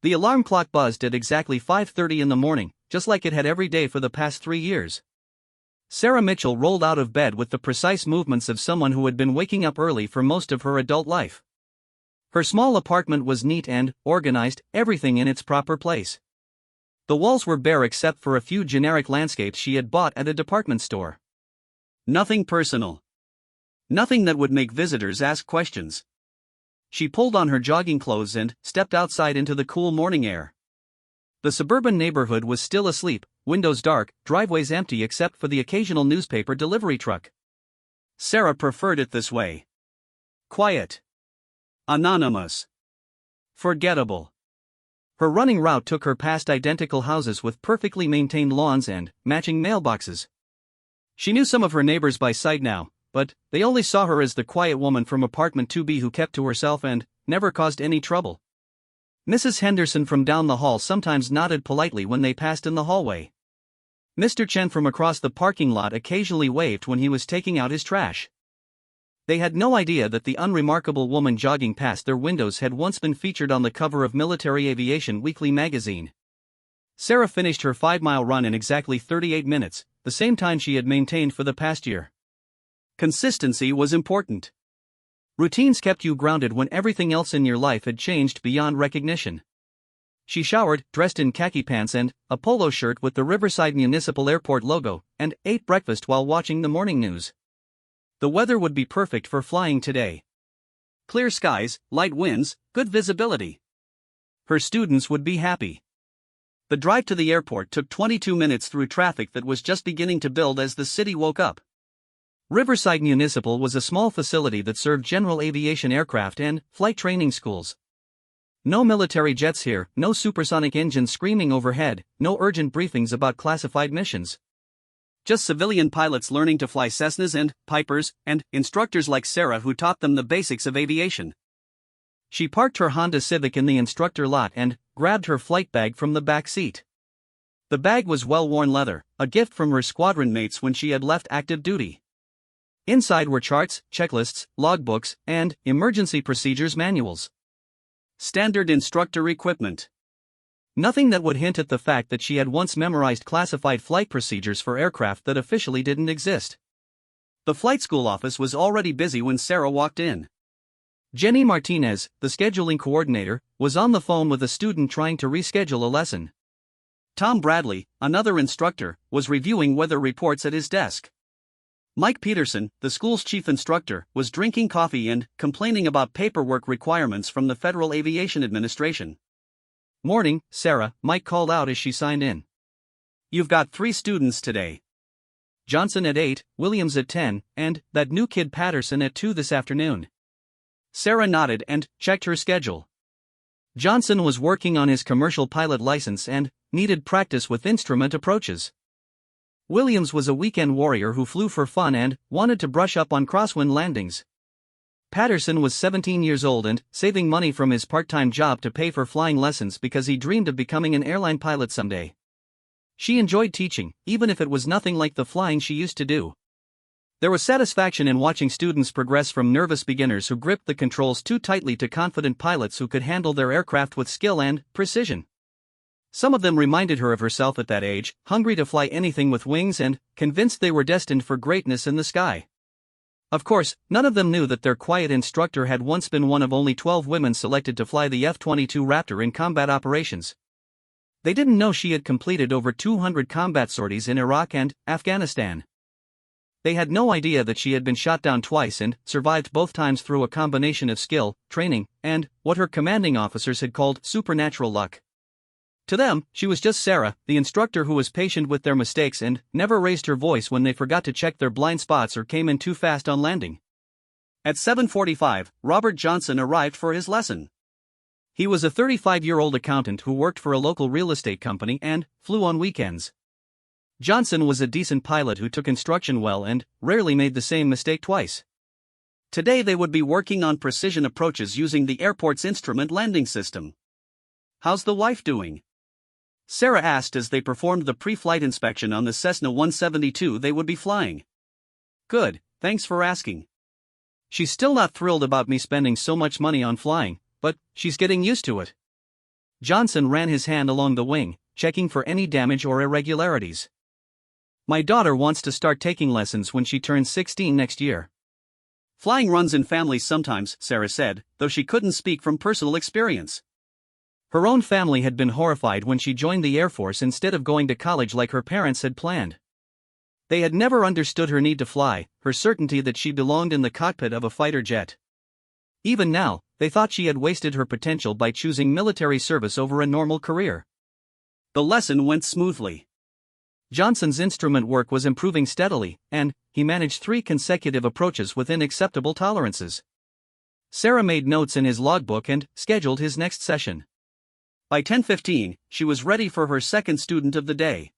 The alarm clock buzzed at exactly 5:30 in the morning, just like it had every day for the past 3 years. Sarah Mitchell rolled out of bed with the precise movements of someone who had been waking up early for most of her adult life. Her small apartment was neat and organized, everything in its proper place. The walls were bare except for a few generic landscapes she had bought at a department store. Nothing personal. Nothing that would make visitors ask questions. She pulled on her jogging clothes and stepped outside into the cool morning air. The suburban neighborhood was still asleep, windows dark, driveways empty except for the occasional newspaper delivery truck. Sarah preferred it this way. Quiet. Anonymous. Forgettable. Her running route took her past identical houses with perfectly maintained lawns and matching mailboxes. She knew some of her neighbors by sight now, but they only saw her as the quiet woman from apartment 2B who kept to herself and never caused any trouble. Mrs. Henderson from down the hall sometimes nodded politely when they passed in the hallway. Mr. Chen from across the parking lot occasionally waved when he was taking out his trash. They had no idea that the unremarkable woman jogging past their windows had once been featured on the cover of Military Aviation Weekly magazine. Sarah finished her 5-mile run in exactly 38 minutes, the same time she had maintained for the past year. Consistency was important. Routines kept you grounded when everything else in your life had changed beyond recognition. She showered, dressed in khaki pants and a polo shirt with the Riverside Municipal Airport logo, and ate breakfast while watching the morning news. The weather would be perfect for flying today. Clear skies, light winds, good visibility. Her students would be happy. The drive to the airport took 22 minutes through traffic that was just beginning to build as the city woke up. Riverside Municipal was a small facility that served general aviation aircraft and flight training schools. No military jets here, no supersonic engines screaming overhead, no urgent briefings about classified missions. Just civilian pilots learning to fly Cessnas and Pipers, and instructors like Sarah who taught them the basics of aviation. She parked her Honda Civic in the instructor lot and grabbed her flight bag from the back seat. The bag was well-worn leather, a gift from her squadron mates when she had left active duty. Inside were charts, checklists, logbooks, and emergency procedures manuals. Standard instructor equipment. Nothing that would hint at the fact that she had once memorized classified flight procedures for aircraft that officially didn't exist. The flight school office was already busy when Sarah walked in. Jenny Martinez, the scheduling coordinator, was on the phone with a student trying to reschedule a lesson. Tom Bradley, another instructor, was reviewing weather reports at his desk. Mike Peterson, the school's chief instructor, was drinking coffee and complaining about paperwork requirements from the Federal Aviation Administration. "Morning, Sarah," Mike called out as she signed in. "You've got 3 students today. Johnson at 8, Williams at 10, and that new kid Patterson at 2 this afternoon." Sarah nodded and checked her schedule. Johnson was working on his commercial pilot license and needed practice with instrument approaches. Williams was a weekend warrior who flew for fun and wanted to brush up on crosswind landings. Patterson was 17 years old and saving money from his part-time job to pay for flying lessons because he dreamed of becoming an airline pilot someday. She enjoyed teaching, even if it was nothing like the flying she used to do. There was satisfaction in watching students progress from nervous beginners who gripped the controls too tightly to confident pilots who could handle their aircraft with skill and precision. Some of them reminded her of herself at that age, hungry to fly anything with wings and convinced they were destined for greatness in the sky. Of course, none of them knew that their quiet instructor had once been one of only 12 women selected to fly the F-22 Raptor in combat operations. They didn't know she had completed over 200 combat sorties in Iraq and Afghanistan. They had no idea that she had been shot down twice and survived both times through a combination of skill, training, and what her commanding officers had called supernatural luck. To them, she was just Sarah, the instructor who was patient with their mistakes and never raised her voice when they forgot to check their blind spots or came in too fast on landing. At 7:45, Robert Johnson arrived for his lesson. He was a 35-year-old accountant who worked for a local real estate company and flew on weekends. Johnson was a decent pilot who took instruction well and rarely made the same mistake twice. Today they would be working on precision approaches using the airport's instrument landing system. "How's the wife doing?" Sarah asked as they performed the pre-flight inspection on the Cessna 172 they would be flying. "Good, thanks for asking. She's still not thrilled about me spending so much money on flying, but she's getting used to it." Johnson ran his hand along the wing, checking for any damage or irregularities. My daughter wants to start taking lessons when she turns 16 next year. Flying runs in families sometimes, Sarah said, though she couldn't speak from personal experience. Her own family had been horrified when she joined the Air Force instead of going to college like her parents had planned. They had never understood her need to fly, her certainty that she belonged in the cockpit of a fighter jet. Even now, they thought she had wasted her potential by choosing military service over a normal career. The lesson went smoothly. Johnson's instrument work was improving steadily, and he managed 3 consecutive approaches within acceptable tolerances. Sarah made notes in his logbook and scheduled his next session. By 10:15, she was ready for her second student of the day.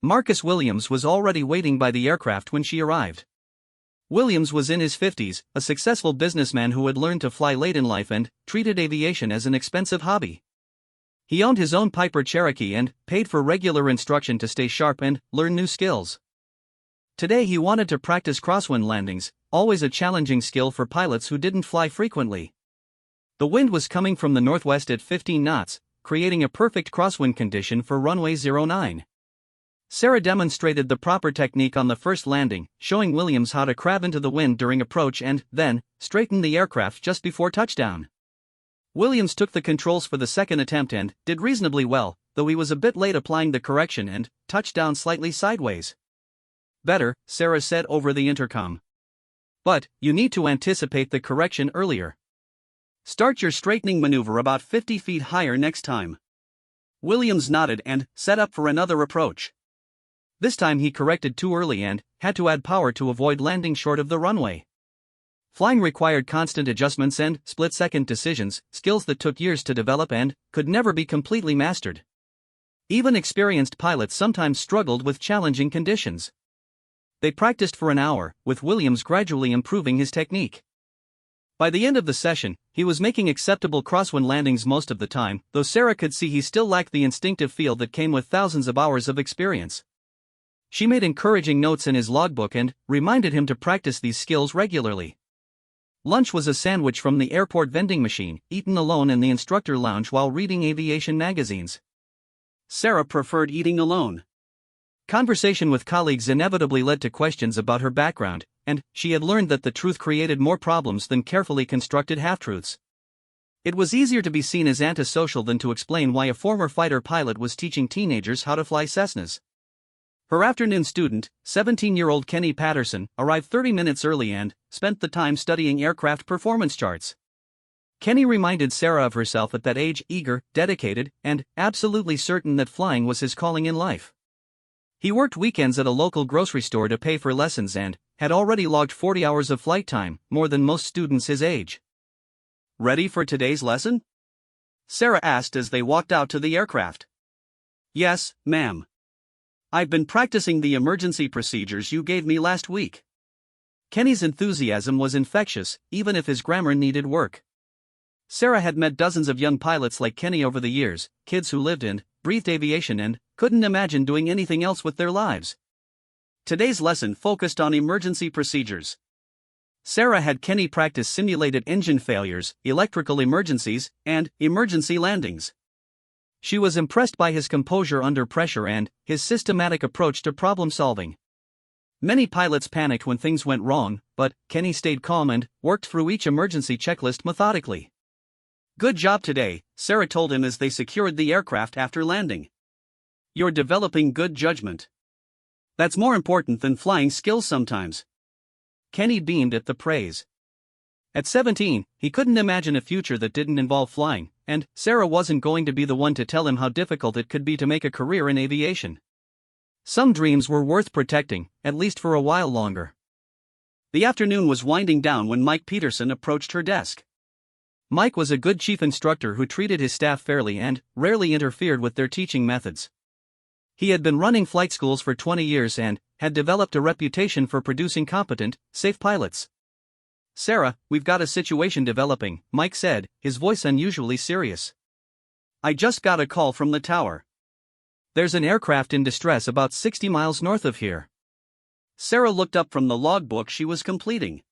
Marcus Williams was already waiting by the aircraft when she arrived. Williams was in his 50s, a successful businessman who had learned to fly late in life and treated aviation as an expensive hobby. He owned his own Piper Cherokee and paid for regular instruction to stay sharp and learn new skills. Today he wanted to practice crosswind landings, always a challenging skill for pilots who didn't fly frequently. The wind was coming from the northwest at 15 knots, creating a perfect crosswind condition for runway 09. Sarah demonstrated the proper technique on the first landing, showing Williams how to crab into the wind during approach and, then, straighten the aircraft just before touchdown. Williams took the controls for the second attempt and did reasonably well, though he was a bit late applying the correction and touched down slightly sideways. Better, Sarah said over the intercom. But, you need to anticipate the correction earlier. Start your straightening maneuver about 50 feet higher next time. Williams nodded and set up for another approach. This time he corrected too early and had to add power to avoid landing short of the runway. Flying required constant adjustments and split-second decisions, skills that took years to develop and could never be completely mastered. Even experienced pilots sometimes struggled with challenging conditions. They practiced for an hour, with Williams gradually improving his technique. By the end of the session, he was making acceptable crosswind landings most of the time, though Sarah could see he still lacked the instinctive feel that came with thousands of hours of experience. She made encouraging notes in his logbook and reminded him to practice these skills regularly. Lunch was a sandwich from the airport vending machine, eaten alone in the instructor lounge while reading aviation magazines. Sarah preferred eating alone. Conversation with colleagues inevitably led to questions about her background, and she had learned that the truth created more problems than carefully constructed half-truths. It was easier to be seen as antisocial than to explain why a former fighter pilot was teaching teenagers how to fly Cessnas. Her afternoon student, 17-year-old Kenny Patterson, arrived 30 minutes early and spent the time studying aircraft performance charts. Kenny reminded Sarah of herself at that age, eager, dedicated, and absolutely certain that flying was his calling in life. He worked weekends at a local grocery store to pay for lessons and had already logged 40 hours of flight time, more than most students his age. "Ready for today's lesson?" Sarah asked as they walked out to the aircraft. "Yes, ma'am. I've been practicing the emergency procedures you gave me last week." Kenny's enthusiasm was infectious, even if his grammar needed work. Sarah had met dozens of young pilots like Kenny over the years, kids who lived and breathed aviation and couldn't imagine doing anything else with their lives. Today's lesson focused on emergency procedures. Sarah had Kenny practice simulated engine failures, electrical emergencies, and emergency landings. She was impressed by his composure under pressure and his systematic approach to problem solving. Many pilots panicked when things went wrong, but Kenny stayed calm and worked through each emergency checklist methodically. "Good job today," Sarah told him as they secured the aircraft after landing. "You're developing good judgment. That's more important than flying skills sometimes." Kenny beamed at the praise. At 17, he couldn't imagine a future that didn't involve flying, and Sarah wasn't going to be the one to tell him how difficult it could be to make a career in aviation. Some dreams were worth protecting, at least for a while longer. The afternoon was winding down when Mike Peterson approached her desk. Mike was a good chief instructor who treated his staff fairly and rarely interfered with their teaching methods. He had been running flight schools for 20 years and had developed a reputation for producing competent, safe pilots. "Sarah, we've got a situation developing," Mike said, his voice unusually serious. "I just got a call from the tower. There's an aircraft in distress about 60 miles north of here." Sarah looked up from the logbook she was completing.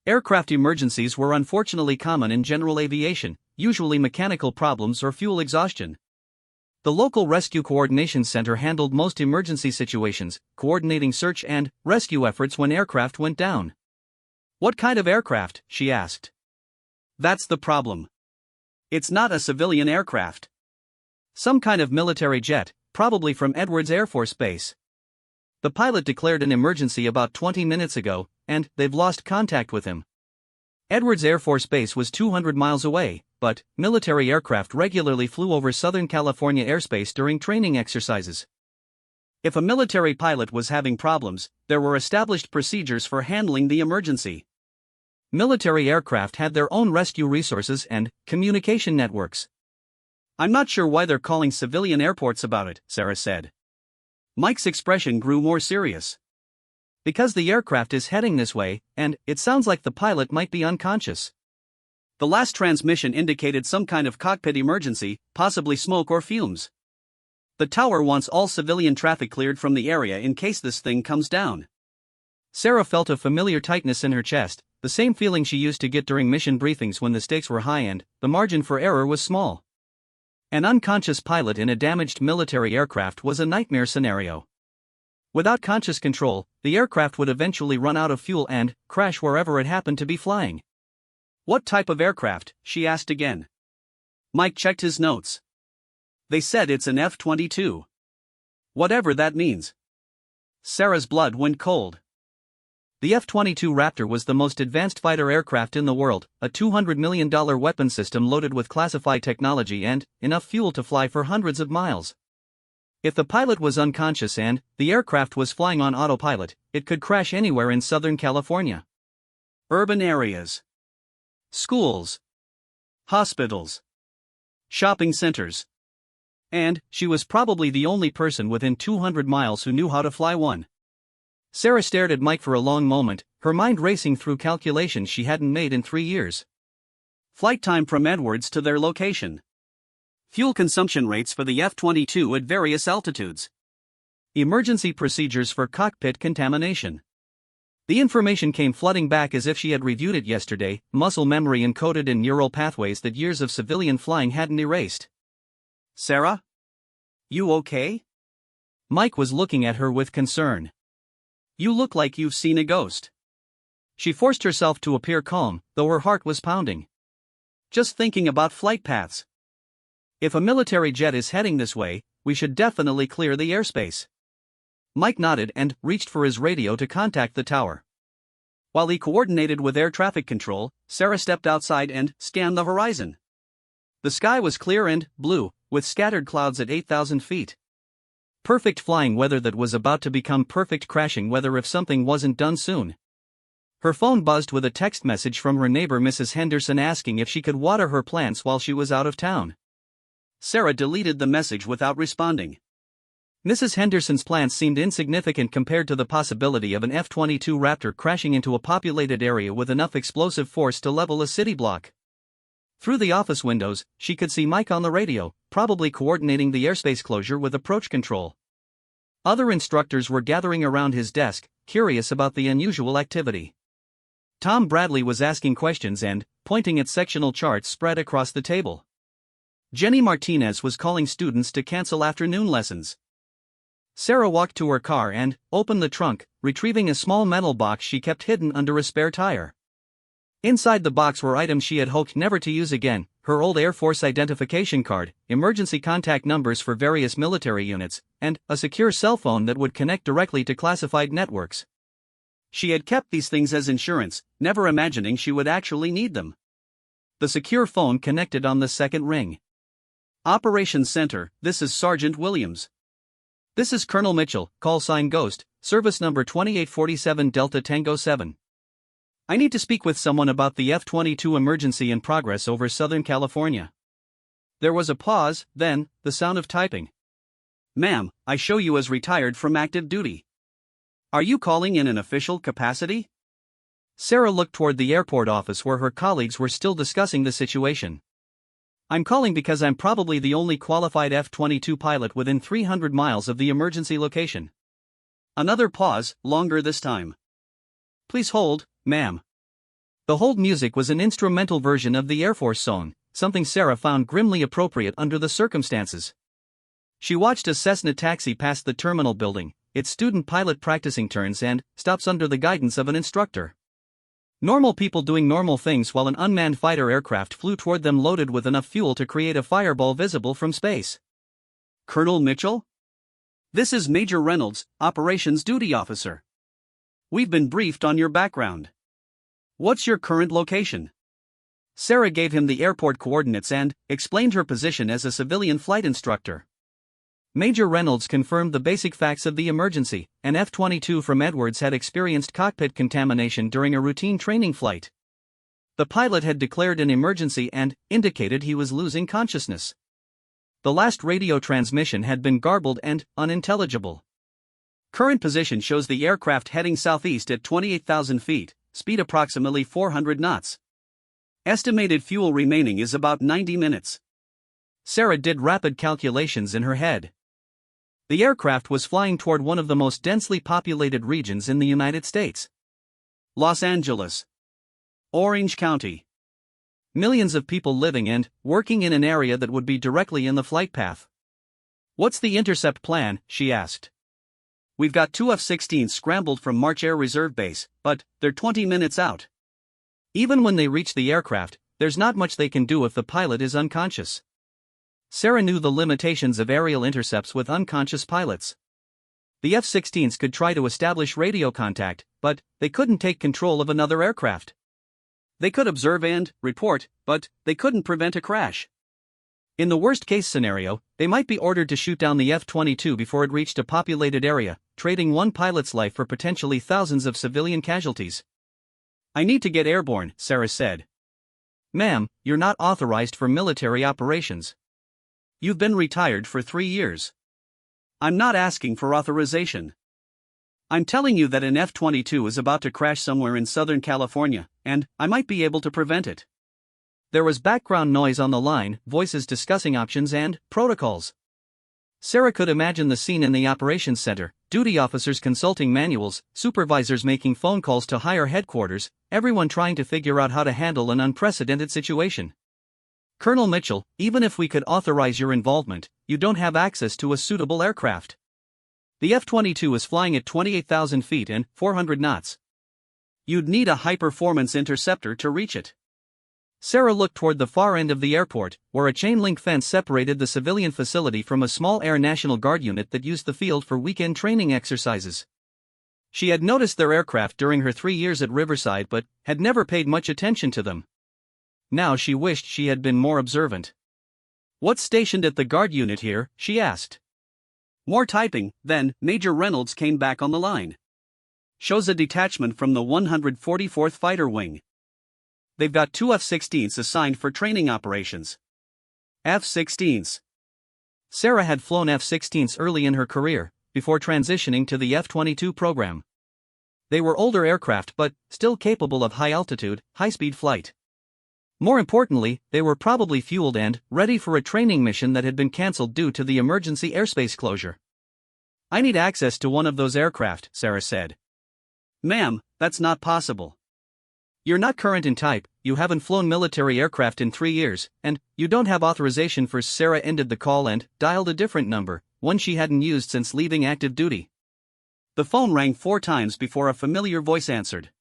Aircraft emergencies were unfortunately common in general aviation, usually mechanical problems or fuel exhaustion. The local Rescue Coordination Center handled most emergency situations, coordinating search and rescue efforts when aircraft went down. "What kind of aircraft?" she asked. "That's the problem. It's not a civilian aircraft. Some kind of military jet, probably from Edwards Air Force Base. The pilot declared an emergency about 20 minutes ago, and they've lost contact with him." Edwards Air Force Base was 200 miles away, but military aircraft regularly flew over Southern California airspace during training exercises. If a military pilot was having problems, there were established procedures for handling the emergency. Military aircraft had their own rescue resources and communication networks. "I'm not sure why they're calling civilian airports about it," Sarah said. Mike's expression grew more serious. "Because the aircraft is heading this way, and it sounds like the pilot might be unconscious. The last transmission indicated some kind of cockpit emergency, possibly smoke or fumes. The tower wants all civilian traffic cleared from the area in case this thing comes down." Sarah felt a familiar tightness in her chest, the same feeling she used to get during mission briefings when the stakes were high and the margin for error was small. An unconscious pilot in a damaged military aircraft was a nightmare scenario. Without conscious control, the aircraft would eventually run out of fuel and crash wherever it happened to be flying. "What type of aircraft?" she asked again. Mike checked his notes. "They said it's an F-22. Whatever that means." Sarah's blood went cold. The F-22 Raptor was the most advanced fighter aircraft in the world, a $200 million weapon system loaded with classified technology and enough fuel to fly for hundreds of miles. If the pilot was unconscious and the aircraft was flying on autopilot, it could crash anywhere in Southern California. Urban areas, schools, hospitals, shopping centers. And she was probably the only person within 200 miles who knew how to fly one. Sarah stared at Mike for a long moment, her mind racing through calculations she hadn't made in 3 years. Flight time from Edwards to their location. Fuel consumption rates for the F-22 at various altitudes. Emergency procedures for cockpit contamination. The information came flooding back as if she had reviewed it yesterday, muscle memory encoded in neural pathways that years of civilian flying hadn't erased. "Sarah? You okay?" Mike was looking at her with concern. "You look like you've seen a ghost." She forced herself to appear calm, though her heart was pounding. "Just thinking about flight paths. If a military jet is heading this way, we should definitely clear the airspace." Mike nodded and reached for his radio to contact the tower. While he coordinated with air traffic control, Sarah stepped outside and scanned the horizon. The sky was clear and blue, with scattered clouds at 8,000 feet. Perfect flying weather that was about to become perfect crashing weather if something wasn't done soon. Her phone buzzed with a text message from her neighbor Mrs. Henderson asking if she could water her plants while she was out of town. Sarah deleted the message without responding. Mrs. Henderson's plants seemed insignificant compared to the possibility of an F-22 Raptor crashing into a populated area with enough explosive force to level a city block. Through the office windows, she could see Mike on the radio, probably coordinating the airspace closure with approach control. Other instructors were gathering around his desk, curious about the unusual activity. Tom Bradley was asking questions and pointing at sectional charts spread across the table. Jenny Martinez was calling students to cancel afternoon lessons. Sarah walked to her car and opened the trunk, retrieving a small metal box she kept hidden under a spare tire. Inside the box were items she had hoped never to use again: her old Air Force identification card, emergency contact numbers for various military units, and a secure cell phone that would connect directly to classified networks. She had kept these things as insurance, never imagining she would actually need them. The secure phone connected on the second ring. "Operations Center, this is Sergeant Williams." "This is Colonel Mitchell, call sign Ghost, service number 2847 Delta Tango 7. I need to speak with someone about the F-22 emergency in progress over Southern California." There was a pause, then the sound of typing. "Ma'am, I show you as retired from active duty. Are you calling in an official capacity?" Sarah looked toward the airport office where her colleagues were still discussing the situation. "I'm calling because I'm probably the only qualified F-22 pilot within 300 miles of the emergency location." Another pause, longer this time. "Please hold, ma'am." The hold music was an instrumental version of the Air Force song, something Sarah found grimly appropriate under the circumstances. She watched a Cessna taxi past the terminal building, its student pilot practicing turns and stops under the guidance of an instructor. Normal people doing normal things while an unmanned fighter aircraft flew toward them loaded with enough fuel to create a fireball visible from space. Colonel Mitchell? This is Major Reynolds, Operations Duty Officer. We've been briefed on your background. What's your current location? Sarah gave him the airport coordinates and explained her position as a civilian flight instructor. Major Reynolds confirmed the basic facts of the emergency. An F-22 from Edwards had experienced cockpit contamination during a routine training flight. The pilot had declared an emergency and indicated he was losing consciousness. The last radio transmission had been garbled and unintelligible. Current position shows the aircraft heading southeast at 28,000 feet, speed approximately 400 knots. Estimated fuel remaining is about 90 minutes. Sarah did rapid calculations in her head. The aircraft was flying toward one of the most densely populated regions in the United States. Los Angeles. Orange County. Millions of people living and working in an area that would be directly in the flight path. "What's the intercept plan?" she asked. "We've got two F-16s scrambled from March Air Reserve Base, but they're 20 minutes out." Even when they reach the aircraft, there's not much they can do if the pilot is unconscious. Sarah knew the limitations of aerial intercepts with unconscious pilots. The F-16s could try to establish radio contact, but they couldn't take control of another aircraft. They could observe and report, but they couldn't prevent a crash. In the worst-case scenario, they might be ordered to shoot down the F-22 before it reached a populated area, trading one pilot's life for potentially thousands of civilian casualties. "I need to get airborne," Sarah said. "Ma'am, you're not authorized for military operations. You've been retired for 3 years. I'm not asking for authorization. I'm telling you that an F-22 is about to crash somewhere in Southern California, and I might be able to prevent it." There was background noise on the line, voices discussing options and protocols. Sarah could imagine the scene in the operations center, duty officers consulting manuals, supervisors making phone calls to higher headquarters, everyone trying to figure out how to handle an unprecedented situation. "Colonel Mitchell, even if we could authorize your involvement, you don't have access to a suitable aircraft. The F-22 is flying at 28,000 feet and 400 knots. You'd need a high-performance interceptor to reach it." Sarah looked toward the far end of the airport, where a chain-link fence separated the civilian facility from a small Air National Guard unit that used the field for weekend training exercises. She had noticed their aircraft during her 3 years at Riverside but had never paid much attention to them. Now she wished she had been more observant. "What's stationed at the guard unit here?" she asked. More typing, then Major Reynolds came back on the line. "Shows a detachment from the 144th Fighter Wing. They've got two F-16s assigned for training operations." F-16s. Sarah had flown F-16s early in her career, before transitioning to the F-22 program. They were older aircraft but still capable of high-altitude, high-speed flight. More importantly, they were probably fueled and ready for a training mission that had been cancelled due to the emergency airspace closure. "I need access to one of those aircraft," Sarah said. "Ma'am, that's not possible. You're not current in type, you haven't flown military aircraft in 3 years, and you don't have authorization for." Sarah ended the call and dialed a different number, one she hadn't used since leaving active duty. The phone rang 4 times before a familiar voice answered.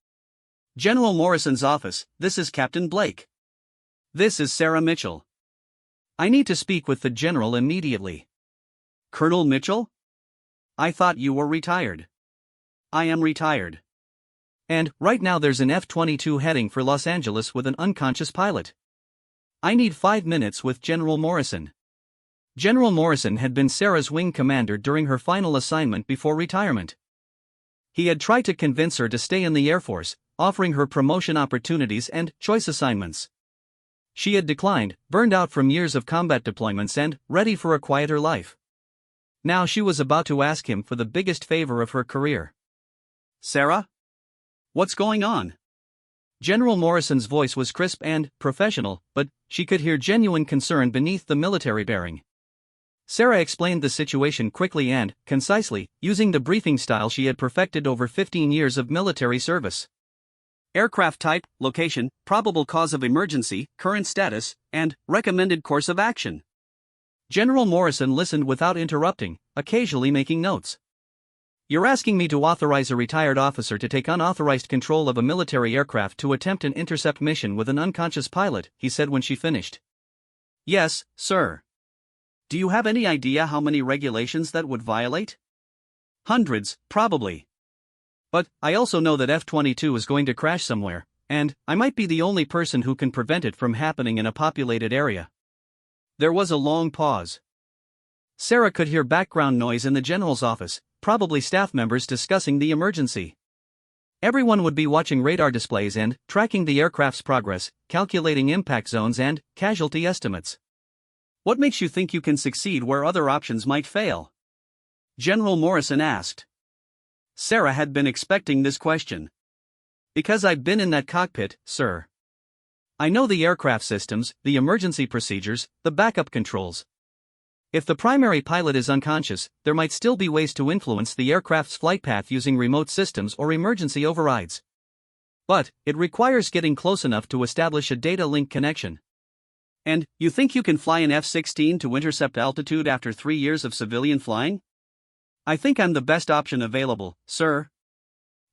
"General Morrison's office, this is Captain Blake." "This is Sarah Mitchell." "I need to speak with the general immediately." "Colonel Mitchell? I thought you were retired." "I am retired. And right now there's an F-22 heading for Los Angeles with an unconscious pilot. I need 5 minutes with General Morrison." General Morrison had been Sarah's wing commander during her final assignment before retirement. He had tried to convince her to stay in the Air Force, offering her promotion opportunities and choice assignments. She had declined, burned out from years of combat deployments and ready for a quieter life. Now she was about to ask him for the biggest favor of her career. "Sarah? What's going on?" General Morrison's voice was crisp and professional, but she could hear genuine concern beneath the military bearing. Sarah explained the situation quickly and concisely, using the briefing style she had perfected over 15 years of military service. aircraft type, location, probable cause of emergency, current status, and recommended course of action. General Morrison listened without interrupting, occasionally making notes. You're asking me to authorize a retired officer to take unauthorized control of a military aircraft to attempt an intercept mission with an unconscious pilot, he said when she finished. Yes, sir. Do you have any idea how many regulations that would violate? Hundreds, probably. But I also know that F-22 is going to crash somewhere, and I might be the only person who can prevent it from happening in a populated area. There was a long pause. Sarah could hear background noise in the general's office, probably staff members discussing the emergency. Everyone would be watching radar displays and tracking the aircraft's progress, calculating impact zones and casualty estimates. What makes you think you can succeed where other options might fail? General Morrison asked. Sarah had been expecting this question. Because I've been in that cockpit, sir. I know the aircraft systems, the emergency procedures, the backup controls. If the primary pilot is unconscious, there might still be ways to influence the aircraft's flight path using remote systems or emergency overrides. But it requires getting close enough to establish a data link connection. And you think you can fly an F-16 to intercept altitude after 3 years of civilian flying? I think I'm the best option available, sir.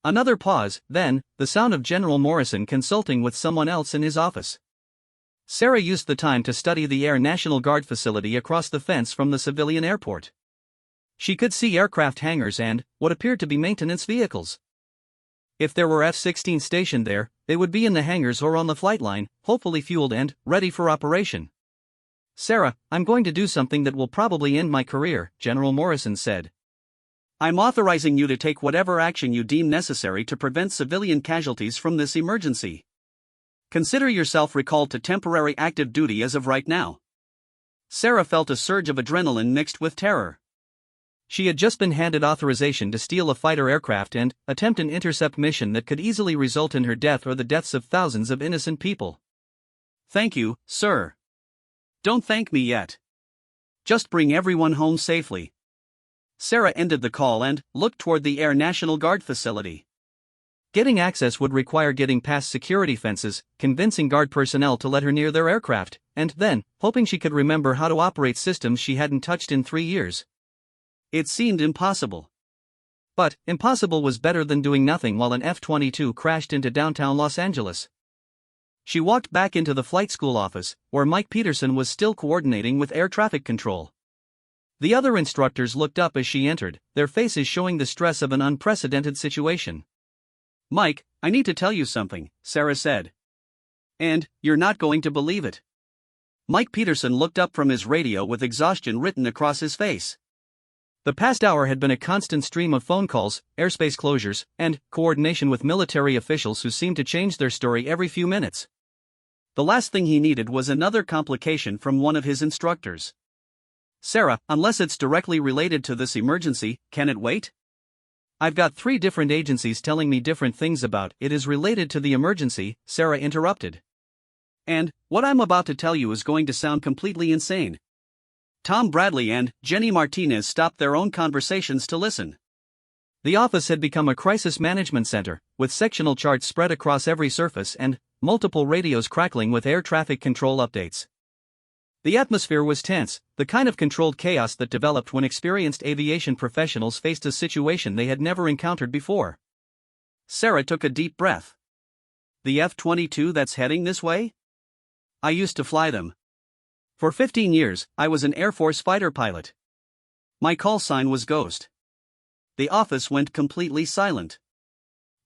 Another pause, then, the sound of General Morrison consulting with someone else in his office. Sarah used the time to study the Air National Guard facility across the fence from the civilian airport. She could see aircraft hangars and what appeared to be maintenance vehicles. If there were F-16 stationed there, they would be in the hangars or on the flight line, hopefully fueled and ready for operation. Sarah, I'm going to do something that will probably end my career, General Morrison said. I'm authorizing you to take whatever action you deem necessary to prevent civilian casualties from this emergency. Consider yourself recalled to temporary active duty as of right now. Sarah felt a surge of adrenaline mixed with terror. She had just been handed authorization to steal a fighter aircraft and attempt an intercept mission that could easily result in her death or the deaths of thousands of innocent people. Thank you, sir. Don't thank me yet. Just bring everyone home safely. Sarah ended the call and looked toward the Air National Guard facility. Getting access would require getting past security fences, convincing Guard personnel to let her near their aircraft, and then, hoping she could remember how to operate systems she hadn't touched in 3 years. It seemed impossible. But impossible was better than doing nothing while an F-22 crashed into downtown Los Angeles. She walked back into the flight school office, where Mike Peterson was still coordinating with air traffic control. The other instructors looked up as she entered, their faces showing the stress of an unprecedented situation. Mike, I need to tell you something, Sarah said. And you're not going to believe it. Mike Peterson looked up from his radio with exhaustion written across his face. The past hour had been a constant stream of phone calls, airspace closures, and coordination with military officials who seemed to change their story every few minutes. The last thing he needed was another complication from one of his instructors. Sarah, unless it's directly related to this emergency, can it wait? I've got 3 different agencies telling me different things about it is related to the emergency, Sarah interrupted. And what I'm about to tell you is going to sound completely insane. Tom Bradley and Jenny Martinez stopped their own conversations to listen. The office had become a crisis management center, with sectional charts spread across every surface and multiple radios crackling with air traffic control updates. The atmosphere was tense, the kind of controlled chaos that developed when experienced aviation professionals faced a situation they had never encountered before. Sarah took a deep breath. The F-22 that's heading this way? I used to fly them. For 15 years, I was an Air Force fighter pilot. My call sign was Ghost. The office went completely silent.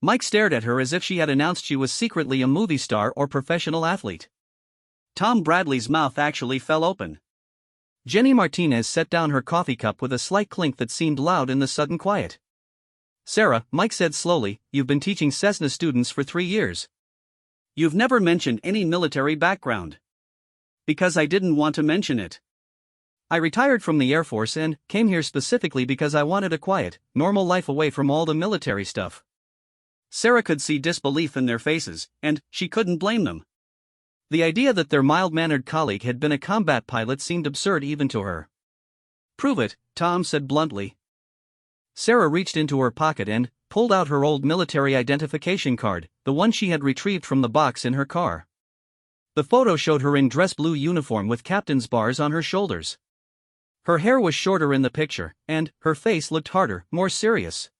Mike stared at her as if she had announced she was secretly a movie star or professional athlete. Tom Bradley's mouth actually fell open. Jenny Martinez set down her coffee cup with a slight clink that seemed loud in the sudden quiet. Sarah, Mike said slowly, you've been teaching Cessna students for 3 years. You've never mentioned any military background. Because I didn't want to mention it. I retired from the Air Force and came here specifically because I wanted a quiet, normal life away from all the military stuff. Sarah could see disbelief in their faces, and she couldn't blame them. The idea that their mild-mannered colleague had been a combat pilot seemed absurd even to her. Prove it, Tom said bluntly. Sarah reached into her pocket and pulled out her old military identification card, the one she had retrieved from the box in her car. The photo showed her in dress blue uniform with captain's bars on her shoulders. Her hair was shorter in the picture, and her face looked harder, more serious.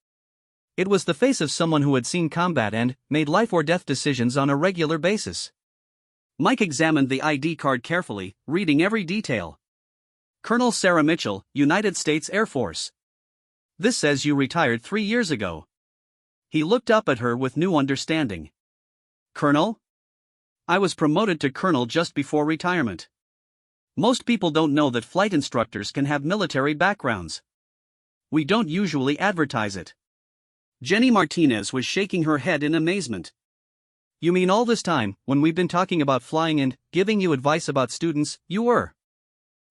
It was the face of someone who had seen combat and made life-or-death decisions on a regular basis. Mike examined the ID card carefully, reading every detail. Colonel Sarah Mitchell, United States Air Force. This says you retired 3 years ago. He looked up at her with new understanding. Colonel? I was promoted to colonel just before retirement. Most people don't know that flight instructors can have military backgrounds. We don't usually advertise it. Jenny Martinez was shaking her head in amazement. You mean all this time, when we've been talking about flying and giving you advice about students, you were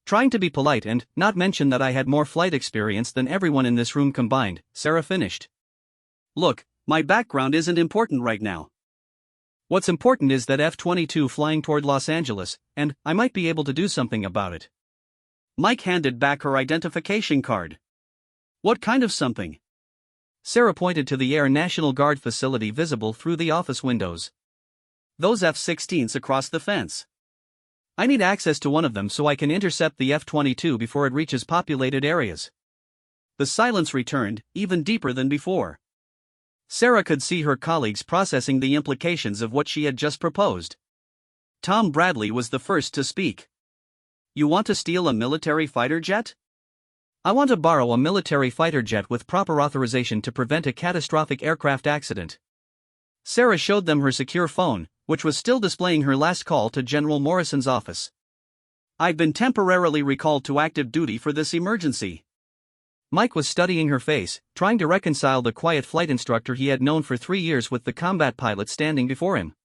trying to be polite and not mention that I had more flight experience than everyone in this room combined, Sarah finished. Look, my background isn't important right now. What's important is that F-22 flying toward Los Angeles, and I might be able to do something about it. Mike handed back her identification card. What kind of something? Sarah pointed to the Air National Guard facility visible through the office windows. Those F-16s across the fence. I need access to one of them so I can intercept the F-22 before it reaches populated areas. The silence returned, even deeper than before. Sarah could see her colleagues processing the implications of what she had just proposed. Tom Bradley was the first to speak. You want to steal a military fighter jet? I want to borrow a military fighter jet with proper authorization to prevent a catastrophic aircraft accident. Sarah showed them her secure phone, which was still displaying her last call to General Morrison's office. I've been temporarily recalled to active duty for this emergency. Mike was studying her face, trying to reconcile the quiet flight instructor he had known for 3 years with the combat pilot standing before him.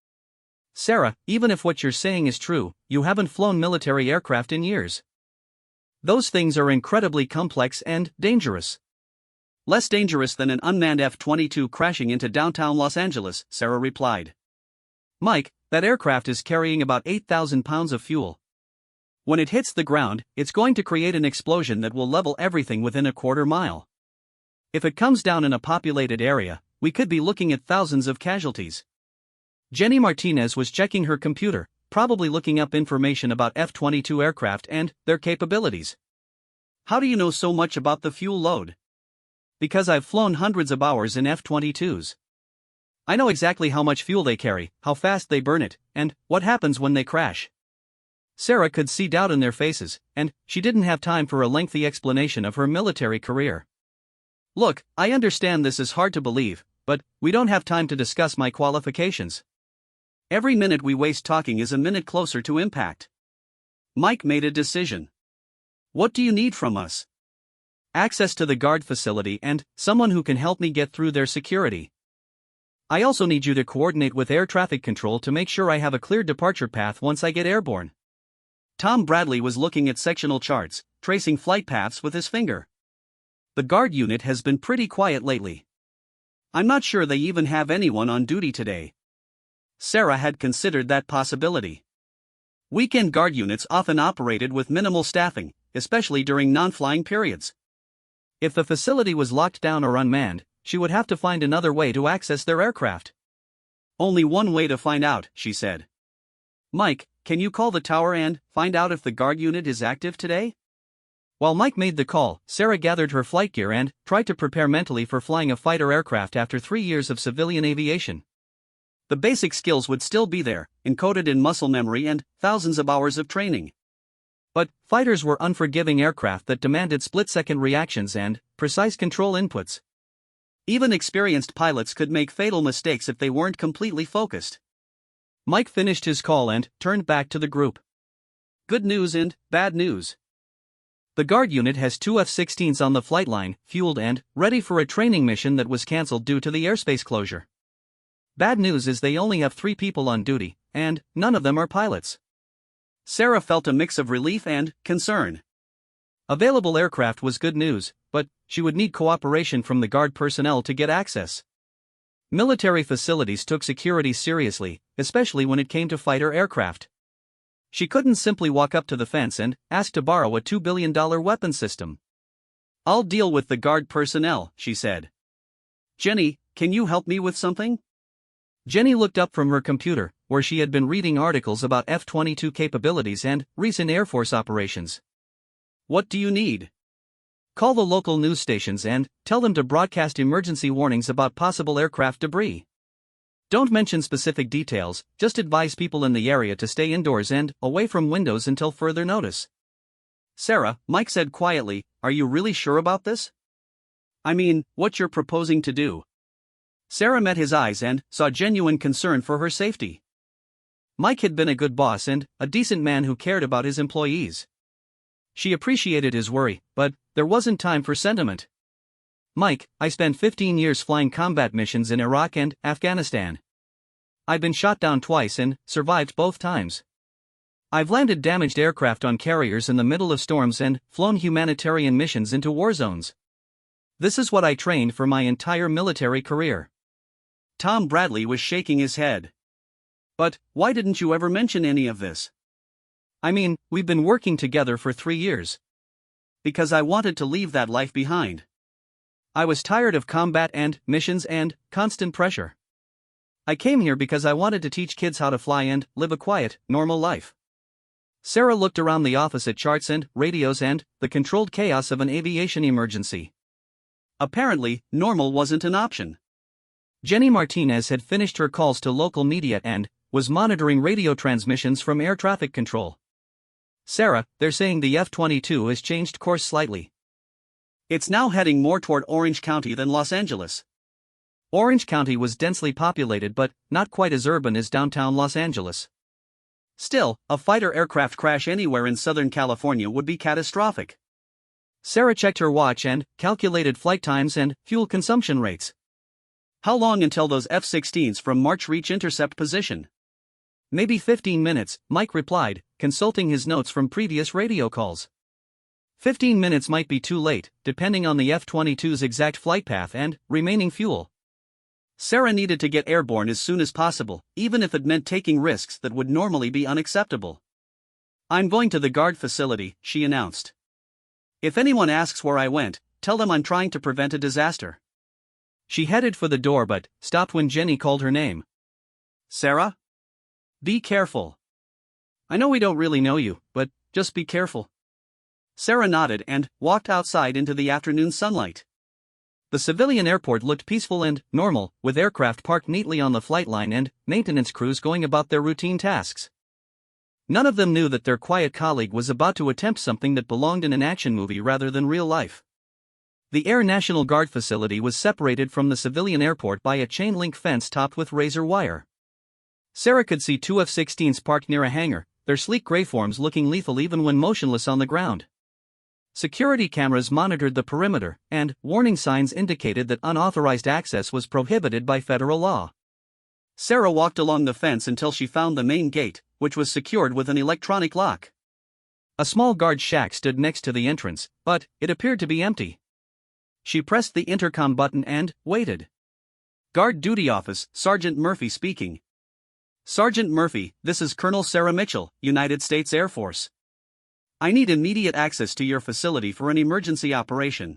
Sarah, even if what you're saying is true, you haven't flown military aircraft in years. Those things are incredibly complex and dangerous. Less dangerous than an unmanned F-22 crashing into downtown Los Angeles, Sarah replied. Mike, that aircraft is carrying about 8,000 pounds of fuel. When it hits the ground, it's going to create an explosion that will level everything within a quarter mile. If it comes down in a populated area, we could be looking at thousands of casualties. Jenny Martinez was checking her computer, probably looking up information about F-22 aircraft and their capabilities. How do you know so much about the fuel load? Because I've flown hundreds of hours in F-22s. I know exactly how much fuel they carry, how fast they burn it, and what happens when they crash. Sarah could see doubt in their faces, and she didn't have time for a lengthy explanation of her military career. Look, I understand this is hard to believe, but we don't have time to discuss my qualifications. Every minute we waste talking is a minute closer to impact. Mike made a decision. What do you need from us? Access to the guard facility and someone who can help me get through their security. I also need you to coordinate with air traffic control to make sure I have a clear departure path once I get airborne. Tom Bradley was looking at sectional charts, tracing flight paths with his finger. The guard unit has been pretty quiet lately. I'm not sure they even have anyone on duty today. Sarah had considered that possibility. Weekend guard units often operated with minimal staffing, especially during non-flying periods. If the facility was locked down or unmanned, she would have to find another way to access their aircraft. Only one way to find out, she said. Mike, can you call the tower and find out if the guard unit is active today? While Mike made the call, Sarah gathered her flight gear and tried to prepare mentally for flying a fighter aircraft after 3 years of civilian aviation. The basic skills would still be there, encoded in muscle memory and thousands of hours of training. But fighters were unforgiving aircraft that demanded split-second reactions and precise control inputs. Even experienced pilots could make fatal mistakes if they weren't completely focused. Mike finished his call and turned back to the group. Good news and bad news. The guard unit has 2 F-16s on the flight line, fueled and ready for a training mission that was cancelled due to the airspace closure. Bad news is they only have 3 people on duty, and none of them are pilots. Sarah felt a mix of relief and concern. Available aircraft was good news, but she would need cooperation from the guard personnel to get access. Military facilities took security seriously, especially when it came to fighter aircraft. She couldn't simply walk up to the fence and ask to borrow a $2 billion weapon system. I'll deal with the guard personnel, she said. Jenny, can you help me with something? Jenny looked up from her computer, where she had been reading articles about F-22 capabilities and recent Air Force operations. What do you need? Call the local news stations and tell them to broadcast emergency warnings about possible aircraft debris. Don't mention specific details, just advise people in the area to stay indoors and away from windows until further notice. Sarah, Mike said quietly, are you really sure about this? I mean, what you're proposing to do. Sarah met his eyes and saw genuine concern for her safety. Mike had been a good boss and a decent man who cared about his employees. She appreciated his worry, but there wasn't time for sentiment. Mike, I spent 15 years flying combat missions in Iraq and Afghanistan. I've been shot down twice and survived both times. I've landed damaged aircraft on carriers in the middle of storms and flown humanitarian missions into war zones. This is what I trained for my entire military career. Tom Bradley was shaking his head. But why didn't you ever mention any of this? I mean, we've been working together for 3 years. Because I wanted to leave that life behind. I was tired of combat and missions and constant pressure. I came here because I wanted to teach kids how to fly and live a quiet, normal life. Sarah looked around the office at charts and radios and the controlled chaos of an aviation emergency. Apparently, normal wasn't an option. Jenny Martinez had finished her calls to local media and was monitoring radio transmissions from air traffic control. Sarah, they're saying the F-22 has changed course slightly. It's now heading more toward Orange County than Los Angeles. Orange County was densely populated but not quite as urban as downtown Los Angeles. Still, a fighter aircraft crash anywhere in Southern California would be catastrophic. Sarah checked her watch and calculated flight times and fuel consumption rates. How long until those F-16s from March reach intercept position? Maybe 15 minutes, Mike replied, consulting his notes from previous radio calls. 15 minutes might be too late, depending on the F-22's exact flight path and remaining fuel. Sarah needed to get airborne as soon as possible, even if it meant taking risks that would normally be unacceptable. I'm going to the guard facility, she announced. If anyone asks where I went, tell them I'm trying to prevent a disaster. She headed for the door but stopped when Jenny called her name. Sarah? Be careful. I know we don't really know you, but just be careful. Sarah nodded and walked outside into the afternoon sunlight. The civilian airport looked peaceful and normal, with aircraft parked neatly on the flight line and maintenance crews going about their routine tasks. None of them knew that their quiet colleague was about to attempt something that belonged in an action movie rather than real life. The Air National Guard facility was separated from the civilian airport by a chain-link fence topped with razor wire. Sarah could see 2 F-16s parked near a hangar, their sleek gray forms looking lethal even when motionless on the ground. Security cameras monitored the perimeter, and warning signs indicated that unauthorized access was prohibited by federal law. Sarah walked along the fence until she found the main gate, which was secured with an electronic lock. A small guard shack stood next to the entrance, but it appeared to be empty. She pressed the intercom button and waited. Guard Duty Office, Sergeant Murphy speaking. Sergeant Murphy, this is Colonel Sarah Mitchell, United States Air Force. I need immediate access to your facility for an emergency operation.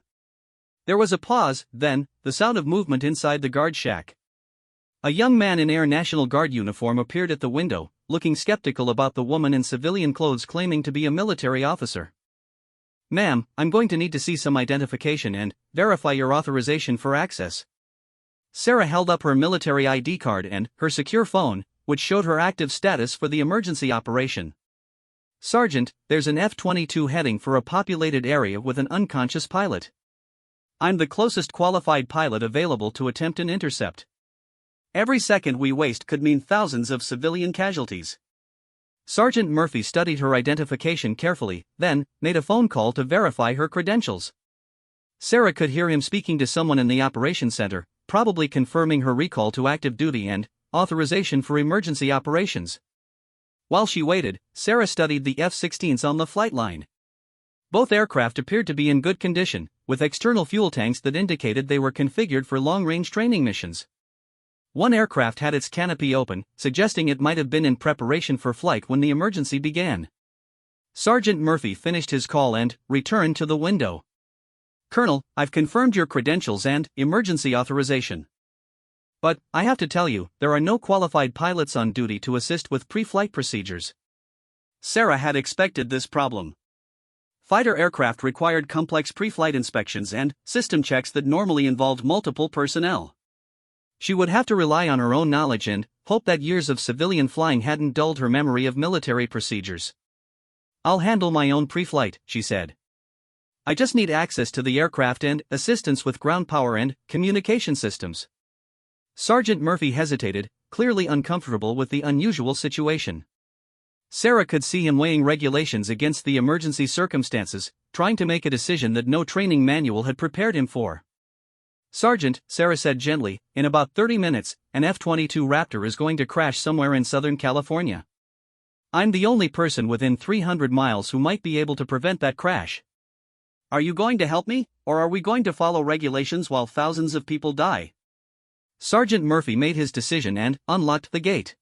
There was a pause, then the sound of movement inside the guard shack. A young man in Air National Guard uniform appeared at the window, looking skeptical about the woman in civilian clothes claiming to be a military officer. Ma'am, I'm going to need to see some identification and verify your authorization for access. Sarah held up her military ID card and her secure phone, which showed her active status for the emergency operation. Sergeant, there's an F-22 heading for a populated area with an unconscious pilot. I'm the closest qualified pilot available to attempt an intercept. Every second we waste could mean thousands of civilian casualties. Sergeant Murphy studied her identification carefully, then made a phone call to verify her credentials. Sarah could hear him speaking to someone in the operations center, probably confirming her recall to active duty and authorization for emergency operations. While she waited, Sarah studied the F-16s on the flight line. Both aircraft appeared to be in good condition, with external fuel tanks that indicated they were configured for long-range training missions. One aircraft had its canopy open, suggesting it might have been in preparation for flight when the emergency began. Sergeant Murphy finished his call and returned to the window. Colonel, I've confirmed your credentials and emergency authorization. But, I have to tell you, there are no qualified pilots on duty to assist with pre-flight procedures. Sarah had expected this problem. Fighter aircraft required complex pre-flight inspections and system checks that normally involved multiple personnel. She would have to rely on her own knowledge and hope that years of civilian flying hadn't dulled her memory of military procedures. "I'll handle my own pre-flight," she said. "I just need access to the aircraft and assistance with ground power and communication systems." Sergeant Murphy hesitated, clearly uncomfortable with the unusual situation. Sarah could see him weighing regulations against the emergency circumstances, trying to make a decision that no training manual had prepared him for. "Sergeant," Sarah said gently, "in about 30 minutes, an F-22 Raptor is going to crash somewhere in Southern California. I'm the only person within 300 miles who might be able to prevent that crash. Are you going to help me, or are we going to follow regulations while thousands of people die?" Sergeant Murphy made his decision and unlocked the gate.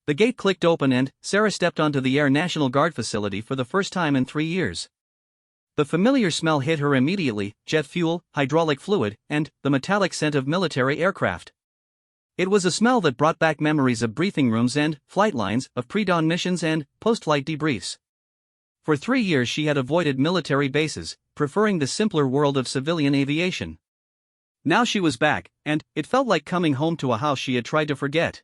The gate clicked open and Sarah stepped onto the Air National Guard facility for the first time in 3 years. The familiar smell hit her immediately: jet fuel, hydraulic fluid, and the metallic scent of military aircraft. It was a smell that brought back memories of briefing rooms and flight lines, of pre-dawn missions and post-flight debriefs. For 3 years she had avoided military bases, preferring the simpler world of civilian aviation. Now she was back, and it felt like coming home to a house she had tried to forget.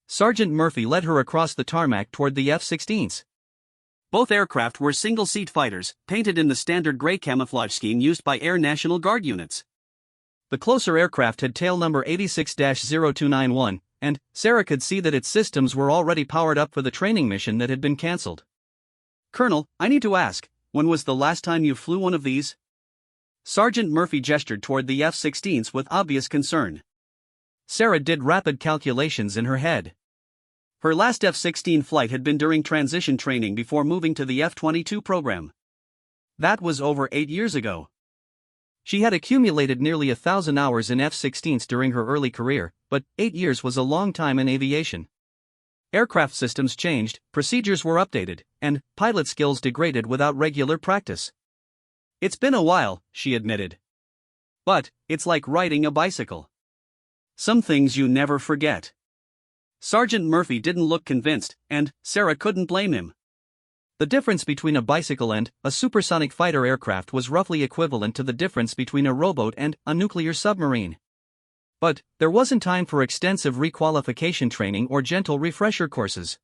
Sergeant Murphy led her across the tarmac toward the F-16s. Both aircraft were single-seat fighters, painted in the standard gray camouflage scheme used by Air National Guard units. The closer aircraft had tail number 86-0291, and Sarah could see that its systems were already powered up for the training mission that had been cancelled. "Colonel, I need to ask, when was the last time you flew one of these?" Sergeant Murphy gestured toward the F-16s with obvious concern. Sarah did rapid calculations in her head. Her last F-16 flight had been during transition training before moving to the F-22 program. That was over 8 years ago. She had accumulated nearly 1,000 hours in F-16s during her early career, but 8 years was a long time in aviation. Aircraft systems changed, procedures were updated, and pilot skills degraded without regular practice. "It's been a while," she admitted. "But it's like riding a bicycle. Some things you never forget." Sergeant Murphy didn't look convinced, and Sarah couldn't blame him. The difference between a bicycle and a supersonic fighter aircraft was roughly equivalent to the difference between a rowboat and a nuclear submarine. But there wasn't time for extensive requalification training or gentle refresher courses.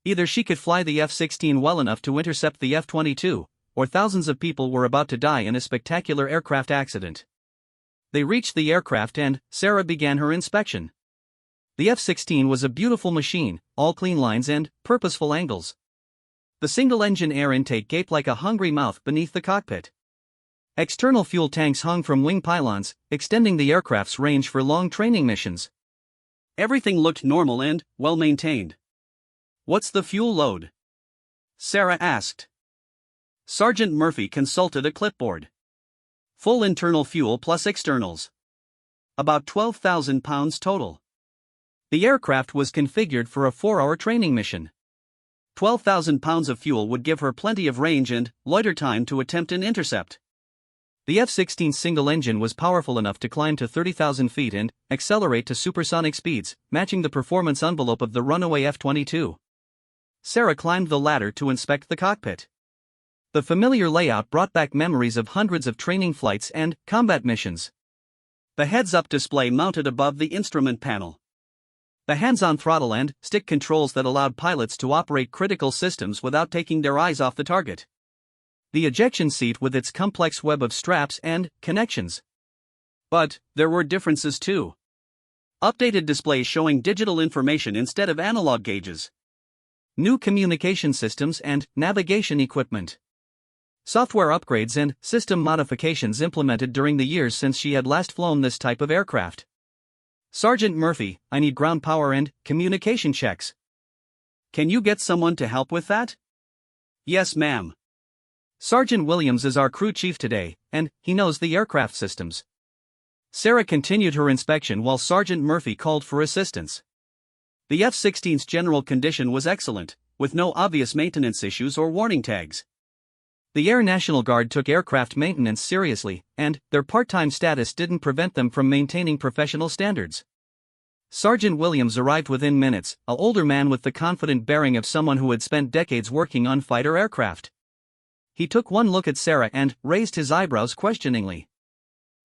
Either she could fly the F-16 well enough to intercept the F-22, or thousands of people were about to die in a spectacular aircraft accident. They reached the aircraft and Sarah began her inspection. The F-16 was a beautiful machine, all clean lines and purposeful angles. The single-engine air intake gaped like a hungry mouth beneath the cockpit. External fuel tanks hung from wing pylons, extending the aircraft's range for long training missions. Everything looked normal and well-maintained. "What's the fuel load?" Sarah asked. Sergeant Murphy consulted a clipboard. "Full internal fuel plus externals. About 12,000 pounds total." The aircraft was configured for a 4-hour training mission. 12,000 pounds of fuel would give her plenty of range and loiter time to attempt an intercept. The F-16's single engine was powerful enough to climb to 30,000 feet and accelerate to supersonic speeds, matching the performance envelope of the runaway F-22. Sarah climbed the ladder to inspect the cockpit. The familiar layout brought back memories of hundreds of training flights and combat missions. The heads-up display mounted above the instrument panel. The hands-on throttle and stick controls that allowed pilots to operate critical systems without taking their eyes off the target. The ejection seat with its complex web of straps and connections. But there were differences too. Updated displays showing digital information instead of analog gauges. New communication systems and navigation equipment. Software upgrades and system modifications implemented during the years since she had last flown this type of aircraft. "Sergeant Murphy, I need ground power and communication checks." "Can you get someone to help with that?" "Yes, ma'am. Sergeant Williams is our crew chief today, and he knows the aircraft systems." Sarah continued her inspection while Sergeant Murphy called for assistance. The F-16's general condition was excellent, with no obvious maintenance issues or warning tags. The Air National Guard took aircraft maintenance seriously, and their part-time status didn't prevent them from maintaining professional standards. Sergeant Williams arrived within minutes, an older man with the confident bearing of someone who had spent decades working on fighter aircraft. He took one look at Sarah and raised his eyebrows questioningly.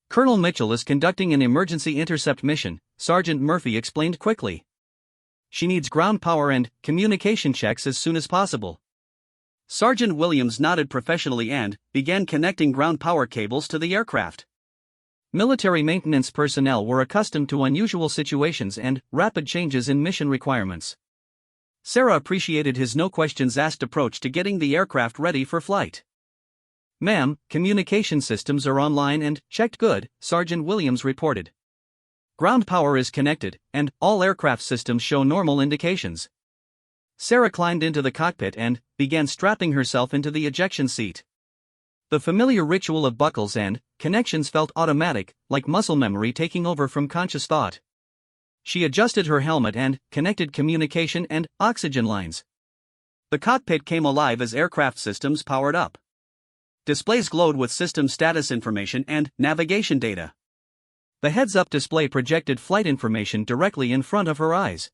"Colonel Mitchell is conducting an emergency intercept mission," Sergeant Murphy explained quickly. "She needs ground power and communication checks as soon as possible." Sergeant Williams nodded professionally and began connecting ground power cables to the aircraft. Military maintenance personnel were accustomed to unusual situations and rapid changes in mission requirements. Sarah appreciated his no-questions-asked approach to getting the aircraft ready for flight. "Ma'am, communication systems are online and checked good," Sergeant Williams reported. "Ground power is connected, and all aircraft systems show normal indications." Sarah climbed into the cockpit and began strapping herself into the ejection seat. The familiar ritual of buckles and connections felt automatic, like muscle memory taking over from conscious thought. She adjusted her helmet and connected communication and oxygen lines. The cockpit came alive as aircraft systems powered up. Displays glowed with system status information and navigation data. The heads-up display projected flight information directly in front of her eyes.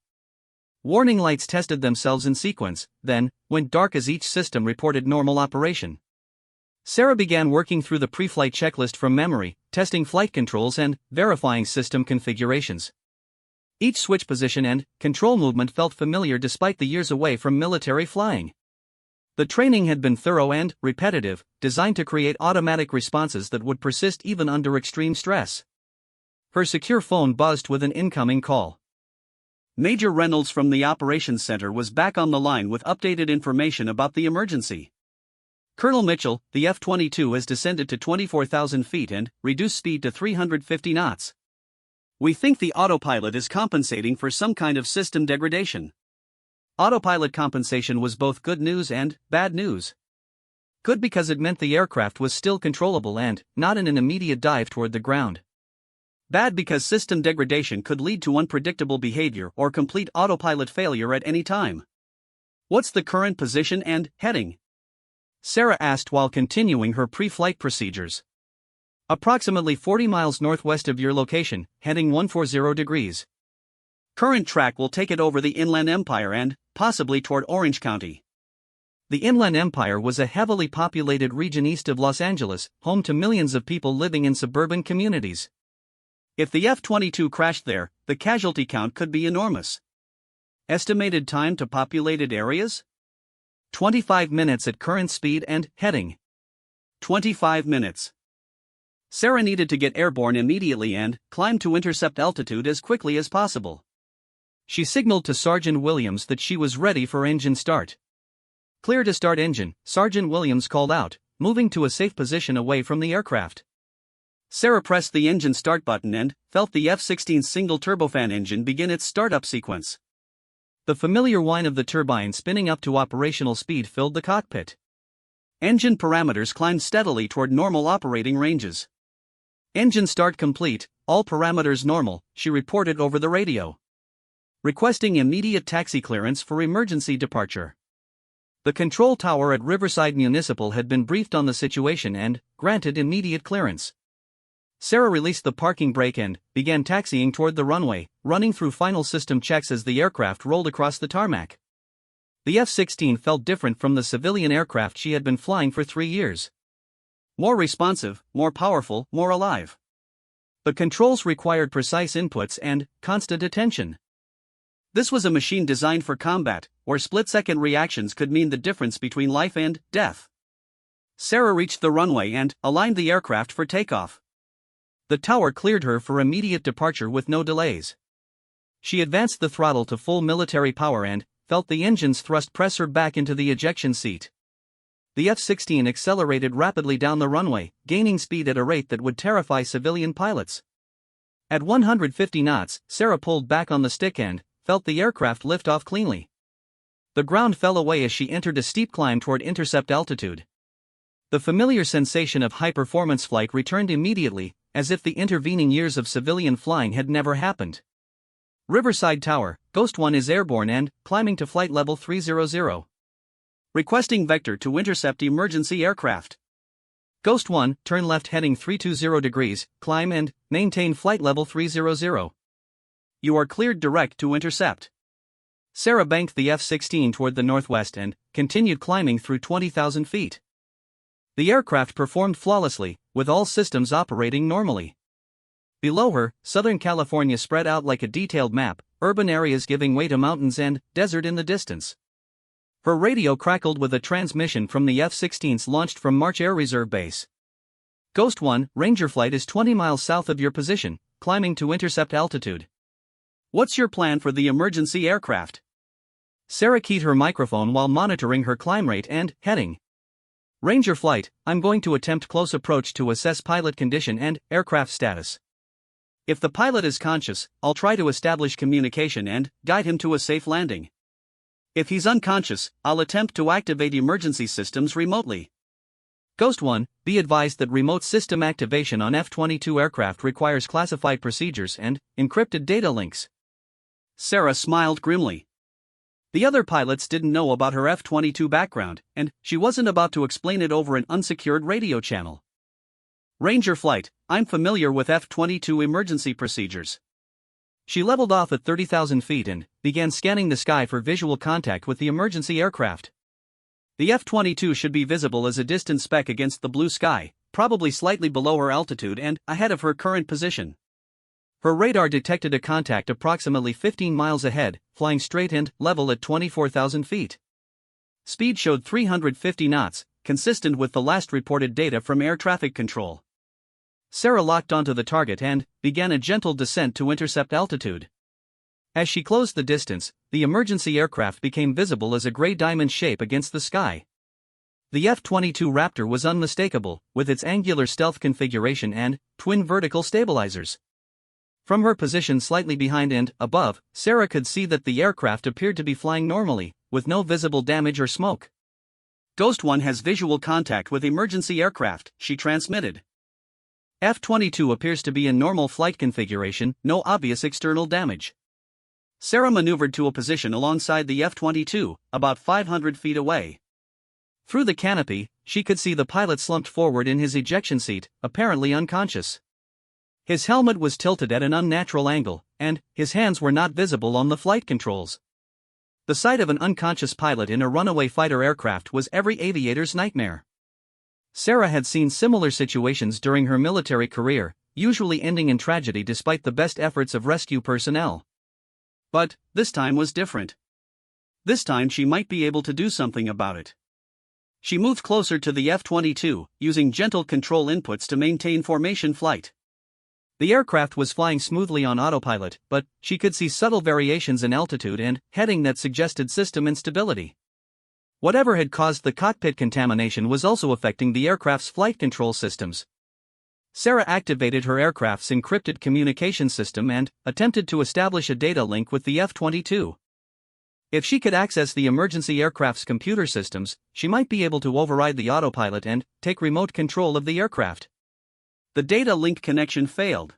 Warning lights tested themselves in sequence, then went dark as each system reported normal operation. Sarah began working through the pre-flight checklist from memory, testing flight controls and verifying system configurations. Each switch position and control movement felt familiar despite the years away from military flying. The training had been thorough and repetitive, designed to create automatic responses that would persist even under extreme stress. Her secure phone buzzed with an incoming call. Major Reynolds from the Operations Center was back on the line with updated information about the emergency. "Colonel Mitchell, the F-22 has descended to 24,000 feet and reduced speed to 350 knots. We think the autopilot is compensating for some kind of system degradation." Autopilot compensation was both good news and bad news. Good because it meant the aircraft was still controllable and not in an immediate dive toward the ground. Bad because system degradation could lead to unpredictable behavior or complete autopilot failure at any time. "What's the current position and heading?" Sarah asked while continuing her pre-flight procedures. "Approximately 40 miles northwest of your location, heading 140 degrees. Current track will take it over the Inland Empire and possibly toward Orange County." The Inland Empire was a heavily populated region east of Los Angeles, home to millions of people living in suburban communities. If the F-22 crashed there, the casualty count could be enormous. Estimated time to populated areas? 25 minutes at current speed and heading. 25 minutes. Sarah needed to get airborne immediately and climb to intercept altitude as quickly as possible. She signaled to Sergeant Williams that she was ready for engine start. "Clear to start engine," Sergeant Williams called out, moving to a safe position away from the aircraft. Sarah pressed the engine start button and felt the F-16 single turbofan engine begin its startup sequence. The familiar whine of the turbine spinning up to operational speed filled the cockpit. Engine parameters climbed steadily toward normal operating ranges. "Engine start complete, all parameters normal," she reported over the radio. Requesting immediate taxi clearance for emergency departure. The control tower at Riverside Municipal had been briefed on the situation and granted immediate clearance. Sarah released the parking brake and began taxiing toward the runway, running through final system checks as the aircraft rolled across the tarmac. The F-16 felt different from the civilian aircraft she had been flying for 3 years. More responsive, more powerful, more alive. The controls required precise inputs and constant attention. This was a machine designed for combat, where split-second reactions could mean the difference between life and death. Sarah reached the runway and aligned the aircraft for takeoff. The tower cleared her for immediate departure with no delays. She advanced the throttle to full military power and felt the engine's thrust press her back into the ejection seat. The F-16 accelerated rapidly down the runway, gaining speed at a rate that would terrify civilian pilots. At 150 knots, Sarah pulled back on the stick and felt the aircraft lift off cleanly. The ground fell away as she entered a steep climb toward intercept altitude. The familiar sensation of high-performance flight returned immediately, as if the intervening years of civilian flying had never happened. "Riverside Tower, Ghost 1 is airborne and climbing to flight level 300. Requesting vector to intercept emergency aircraft. Ghost 1, turn left heading 320 degrees, climb and maintain flight level 300. You are cleared direct to intercept. Sarah banked the F-16 toward the northwest and continued climbing through 20,000 feet. The aircraft performed flawlessly, with all systems operating normally. Below her, Southern California spread out like a detailed map, urban areas giving way to mountains and desert in the distance. Her radio crackled with a transmission from the F-16s launched from March Air Reserve Base. Ghost 1, Ranger flight is 20 miles south of your position, climbing to intercept altitude. What's your plan for the emergency aircraft? Sarah keyed her microphone while monitoring her climb rate and heading. Ranger flight, I'm going to attempt close approach to assess pilot condition and aircraft status. If the pilot is conscious, I'll try to establish communication and guide him to a safe landing. If he's unconscious, I'll attempt to activate emergency systems remotely. Ghost 1, be advised that remote system activation on F-22 aircraft requires classified procedures and encrypted data links. Sarah smiled grimly. The other pilots didn't know about her F-22 background, and she wasn't about to explain it over an unsecured radio channel. Ranger flight, I'm familiar with F-22 emergency procedures. She leveled off at 30,000 feet and began scanning the sky for visual contact with the emergency aircraft. The F-22 should be visible as a distant speck against the blue sky, probably slightly below her altitude and ahead of her current position. Her radar detected a contact approximately 15 miles ahead, flying straight and level at 24,000 feet. Speed showed 350 knots, consistent with the last reported data from air traffic control. Sarah locked onto the target and began a gentle descent to intercept altitude. As she closed the distance, the emergency aircraft became visible as a gray diamond shape against the sky. The F-22 Raptor was unmistakable, with its angular stealth configuration and twin vertical stabilizers. From her position slightly behind and above, Sarah could see that the aircraft appeared to be flying normally, with no visible damage or smoke. Ghost 1 has visual contact with emergency aircraft, she transmitted. F-22 appears to be in normal flight configuration, no obvious external damage. Sarah maneuvered to a position alongside the F-22, about 500 feet away. Through the canopy, she could see the pilot slumped forward in his ejection seat, apparently unconscious. His helmet was tilted at an unnatural angle, and his hands were not visible on the flight controls. The sight of an unconscious pilot in a runaway fighter aircraft was every aviator's nightmare. Sarah had seen similar situations during her military career, usually ending in tragedy despite the best efforts of rescue personnel. But this time was different. This time she might be able to do something about it. She moved closer to the F-22, using gentle control inputs to maintain formation flight. The aircraft was flying smoothly on autopilot, but she could see subtle variations in altitude and heading that suggested system instability. Whatever had caused the cockpit contamination was also affecting the aircraft's flight control systems. Sarah activated her aircraft's encrypted communication system and attempted to establish a data link with the F-22. If she could access the emergency aircraft's computer systems, she might be able to override the autopilot and take remote control of the aircraft. The data link connection failed.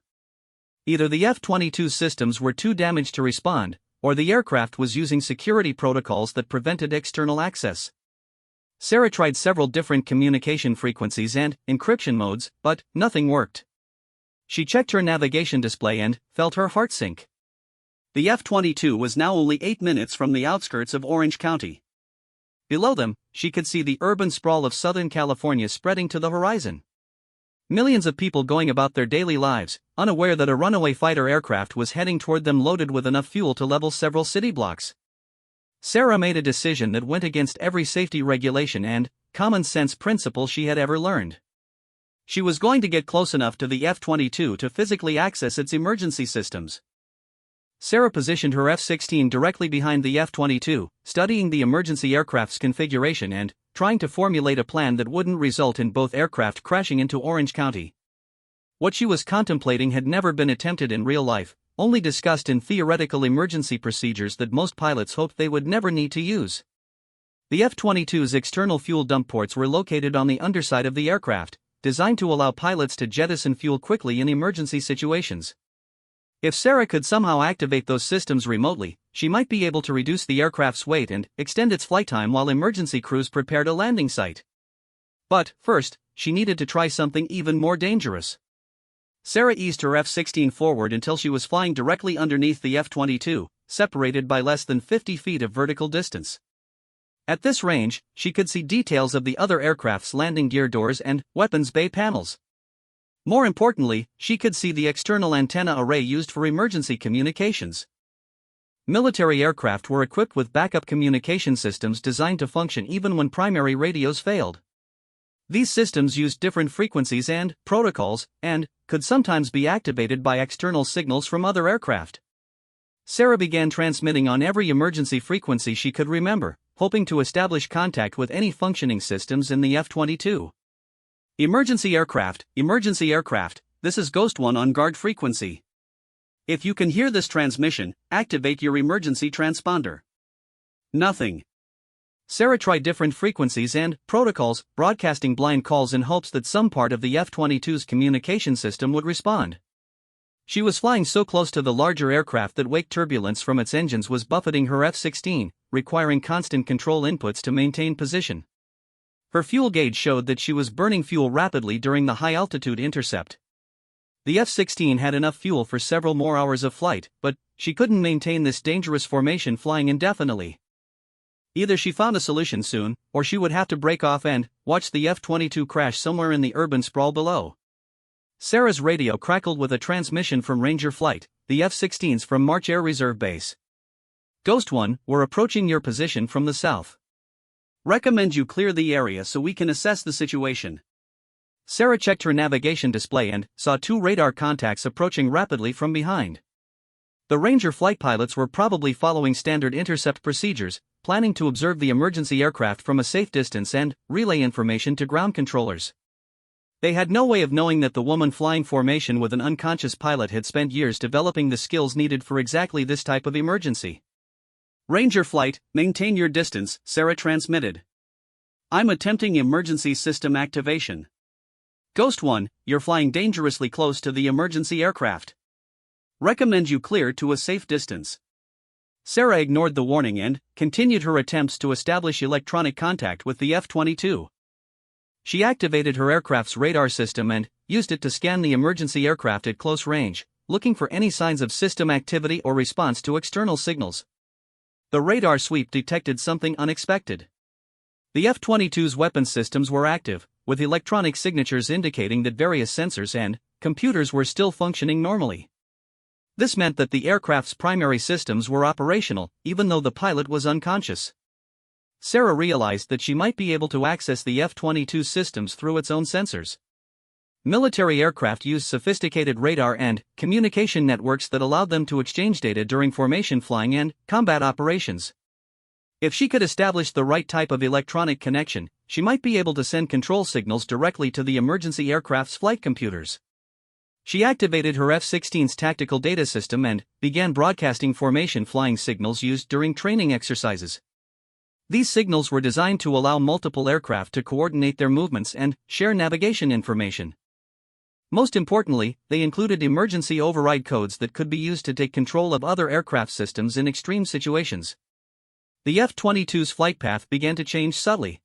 Either the F-22 systems were too damaged to respond, or the aircraft was using security protocols that prevented external access. Sarah tried several different communication frequencies and encryption modes, but nothing worked. She checked her navigation display and felt her heart sink. The F-22 was now only 8 minutes from the outskirts of Orange County. Below them, she could see the urban sprawl of Southern California spreading to the horizon. Millions of people going about their daily lives, unaware that a runaway fighter aircraft was heading toward them loaded with enough fuel to level several city blocks. Sarah made a decision that went against every safety regulation and common sense principle she had ever learned. She was going to get close enough to the F-22 to physically access its emergency systems. Sarah positioned her F-16 directly behind the F-22, studying the emergency aircraft's configuration and trying to formulate a plan that wouldn't result in both aircraft crashing into Orange County. What she was contemplating had never been attempted in real life, only discussed in theoretical emergency procedures that most pilots hoped they would never need to use. The F-22's external fuel dump ports were located on the underside of the aircraft, designed to allow pilots to jettison fuel quickly in emergency situations. If Sarah could somehow activate those systems remotely, she might be able to reduce the aircraft's weight and extend its flight time while emergency crews prepared a landing site. But, first, she needed to try something even more dangerous. Sarah eased her F-16 forward until she was flying directly underneath the F-22, separated by less than 50 feet of vertical distance. At this range, she could see details of the other aircraft's landing gear doors and weapons bay panels. More importantly, she could see the external antenna array used for emergency communications. Military aircraft were equipped with backup communication systems designed to function even when primary radios failed. These systems used different frequencies and protocols, and could sometimes be activated by external signals from other aircraft. Sarah began transmitting on every emergency frequency she could remember, hoping to establish contact with any functioning systems in the F-22. Emergency aircraft, this is Ghost 1 on guard frequency. If you can hear this transmission, activate your emergency transponder. Nothing. Sarah tried different frequencies and protocols, broadcasting blind calls in hopes that some part of the F-22's communication system would respond. She was flying so close to the larger aircraft that wake turbulence from its engines was buffeting her F-16, requiring constant control inputs to maintain position. Her fuel gauge showed that she was burning fuel rapidly during the high-altitude intercept. The F-16 had enough fuel for several more hours of flight, but she couldn't maintain this dangerous formation flying indefinitely. Either she found a solution soon, or she would have to break off and watch the F-22 crash somewhere in the urban sprawl below. Sarah's radio crackled with a transmission from Ranger Flight, the F-16's from March Air Reserve Base. Ghost 1, we're approaching your position from the south. Recommend you clear the area so we can assess the situation. Sarah checked her navigation display and saw 2 radar contacts approaching rapidly from behind. The Ranger flight pilots were probably following standard intercept procedures, planning to observe the emergency aircraft from a safe distance and relay information to ground controllers. They had no way of knowing that the woman flying formation with an unconscious pilot had spent years developing the skills needed for exactly this type of emergency. Ranger Flight, maintain your distance, Sarah transmitted. I'm attempting emergency system activation. Ghost 1, you're flying dangerously close to the emergency aircraft. Recommend you clear to a safe distance. Sarah ignored the warning and continued her attempts to establish electronic contact with the F-22. She activated her aircraft's radar system and used it to scan the emergency aircraft at close range, looking for any signs of system activity or response to external signals. The radar sweep detected something unexpected. The F-22's weapon systems were active, with electronic signatures indicating that various sensors and computers were still functioning normally. This meant that the aircraft's primary systems were operational, even though the pilot was unconscious. Sarah realized that she might be able to access the F-22 systems through its own sensors. Military aircraft used sophisticated radar and communication networks that allowed them to exchange data during formation flying and combat operations. If she could establish the right type of electronic connection, she might be able to send control signals directly to the emergency aircraft's flight computers. She activated her F-16's tactical data system and began broadcasting formation flying signals used during training exercises. These signals were designed to allow multiple aircraft to coordinate their movements and share navigation information. Most importantly, they included emergency override codes that could be used to take control of other aircraft systems in extreme situations. The F-22's flight path began to change subtly.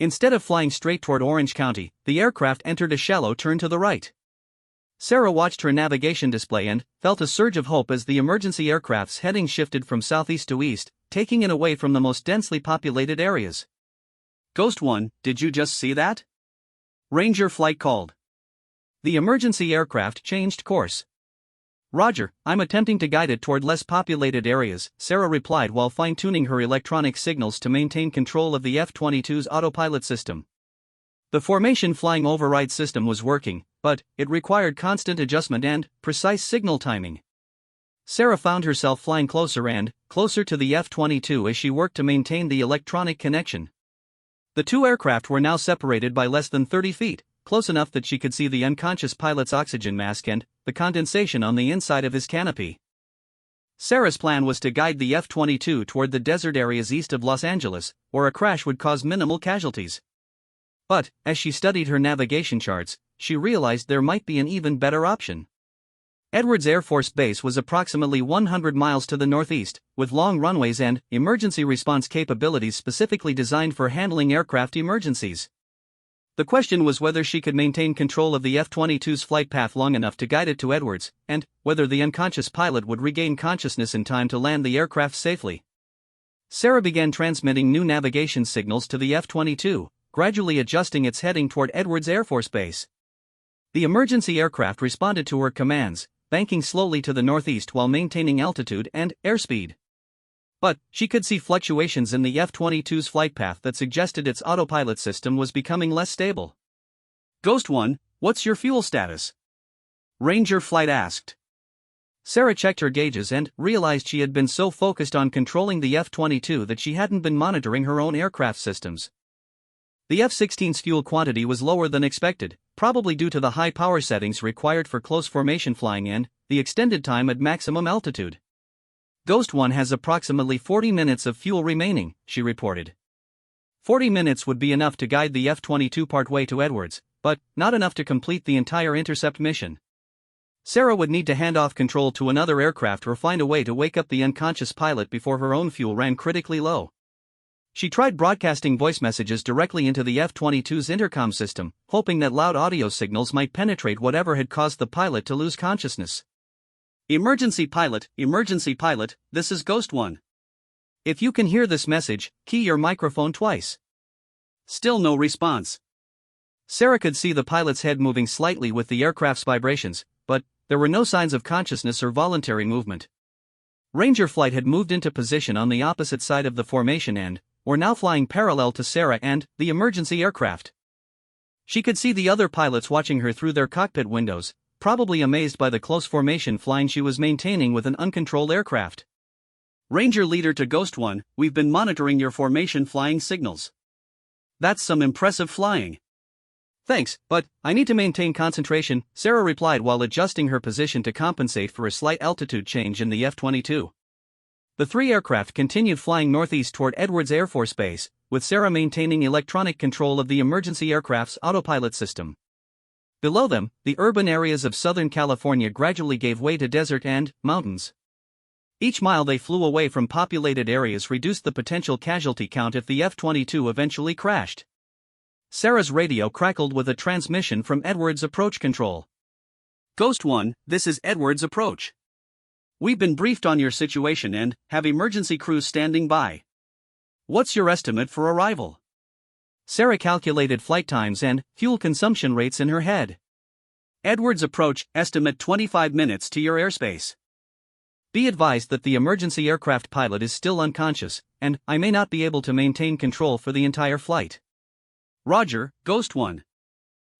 Instead of flying straight toward Orange County, the aircraft entered a shallow turn to the right. Sarah watched her navigation display and felt a surge of hope as the emergency aircraft's heading shifted from southeast to east, taking it away from the most densely populated areas. Ghost 1, did you just see that? Ranger Flight called. The emergency aircraft changed course. Roger, I'm attempting to guide it toward less populated areas, Sarah replied while fine-tuning her electronic signals to maintain control of the F-22's autopilot system. The formation flying override system was working, but it required constant adjustment and precise signal timing. Sarah found herself flying closer and closer to the F-22 as she worked to maintain the electronic connection. The 2 aircraft were now separated by less than 30 feet, close enough that she could see the unconscious pilot's oxygen mask and the condensation on the inside of his canopy. Sarah's plan was to guide the F-22 toward the desert areas east of Los Angeles, where a crash would cause minimal casualties. But, as she studied her navigation charts, she realized there might be an even better option. Edwards Air Force Base was approximately 100 miles to the northeast, with long runways and emergency response capabilities specifically designed for handling aircraft emergencies. The question was whether she could maintain control of the F-22's flight path long enough to guide it to Edwards, and whether the unconscious pilot would regain consciousness in time to land the aircraft safely. Sarah began transmitting new navigation signals to the F-22, gradually adjusting its heading toward Edwards Air Force Base. The emergency aircraft responded to her commands, banking slowly to the northeast while maintaining altitude and airspeed. But she could see fluctuations in the F-22's flight path that suggested its autopilot system was becoming less stable. Ghost 1, what's your fuel status? Ranger Flight asked. Sarah checked her gauges and realized she had been so focused on controlling the F-22 that she hadn't been monitoring her own aircraft systems. The F-16's fuel quantity was lower than expected, probably due to the high power settings required for close formation flying and the extended time at maximum altitude. Ghost 1 has approximately 40 minutes of fuel remaining, she reported. 40 minutes would be enough to guide the F-22 partway to Edwards, but not enough to complete the entire intercept mission. Sarah would need to hand off control to another aircraft or find a way to wake up the unconscious pilot before her own fuel ran critically low. She tried broadcasting voice messages directly into the F-22's intercom system, hoping that loud audio signals might penetrate whatever had caused the pilot to lose consciousness. Emergency pilot, this is Ghost 1. If you can hear this message, key your microphone twice. Still no response. Sarah could see the pilot's head moving slightly with the aircraft's vibrations, but there were no signs of consciousness or voluntary movement. Ranger Flight had moved into position on the opposite side of the formation and were now flying parallel to Sarah and the emergency aircraft. She could see the other pilots watching her through their cockpit windows, probably amazed by the close formation flying she was maintaining with an uncontrolled aircraft. Ranger Leader to Ghost 1, we've been monitoring your formation flying signals. That's some impressive flying. Thanks, but I need to maintain concentration, Sarah replied while adjusting her position to compensate for a slight altitude change in the F-22. The three aircraft continued flying northeast toward Edwards Air Force Base, with Sarah maintaining electronic control of the emergency aircraft's autopilot system. Below them, the urban areas of Southern California gradually gave way to desert and mountains. Each mile they flew away from populated areas reduced the potential casualty count if the F-22 eventually crashed. Sarah's radio crackled with a transmission from Edwards Approach Control. Ghost 1, this is Edwards Approach. We've been briefed on your situation and have emergency crews standing by. What's your estimate for arrival? Sarah calculated flight times and fuel consumption rates in her head. Edwards Approach, estimate 25 minutes to your airspace. Be advised that the emergency aircraft pilot is still unconscious, and I may not be able to maintain control for the entire flight. Roger, Ghost 1.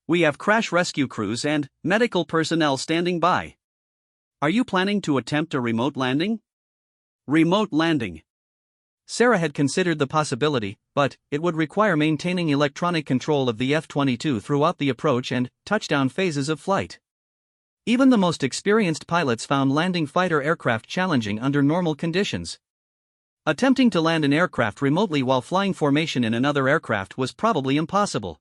We have crash rescue crews and medical personnel standing by. Are you planning to attempt a remote landing? Remote landing. Sarah had considered the possibility, but it would require maintaining electronic control of the F-22 throughout the approach and touchdown phases of flight. Even the most experienced pilots found landing fighter aircraft challenging under normal conditions. Attempting to land an aircraft remotely while flying formation in another aircraft was probably impossible.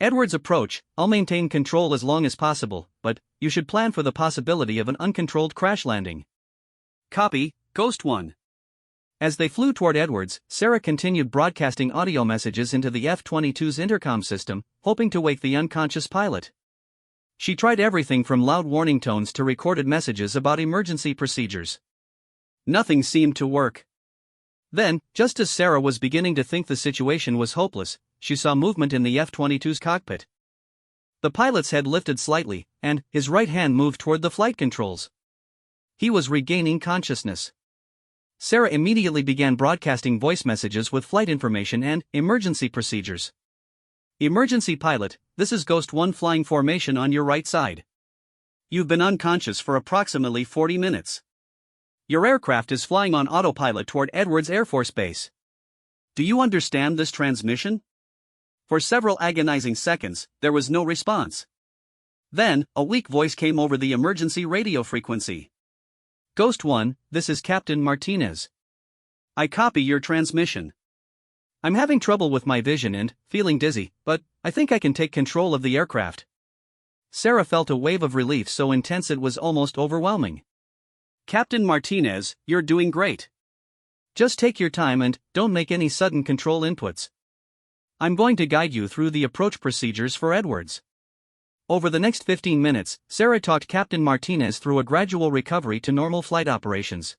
Edwards Approach, I'll maintain control as long as possible, but you should plan for the possibility of an uncontrolled crash landing. Copy, Ghost 1. As they flew toward Edwards, Sarah continued broadcasting audio messages into the F-22's intercom system, hoping to wake the unconscious pilot. She tried everything from loud warning tones to recorded messages about emergency procedures. Nothing seemed to work. Then, just as Sarah was beginning to think the situation was hopeless, she saw movement in the F-22's cockpit. The pilot's head lifted slightly, and his right hand moved toward the flight controls. He was regaining consciousness. Sarah immediately began broadcasting voice messages with flight information and emergency procedures. Emergency pilot, this is Ghost 1 flying formation on your right side. You've been unconscious for approximately 40 minutes. Your aircraft is flying on autopilot toward Edwards Air Force Base. Do you understand this transmission? For several agonizing seconds, there was no response. Then, a weak voice came over the emergency radio frequency. Ghost 1, this is Captain Martinez. I copy your transmission. I'm having trouble with my vision and feeling dizzy, but I think I can take control of the aircraft. Sarah felt a wave of relief so intense it was almost overwhelming. Captain Martinez, you're doing great. Just take your time and don't make any sudden control inputs. I'm going to guide you through the approach procedures for Edwards. Over the next 15 minutes, Sarah talked Captain Martinez through a gradual recovery to normal flight operations.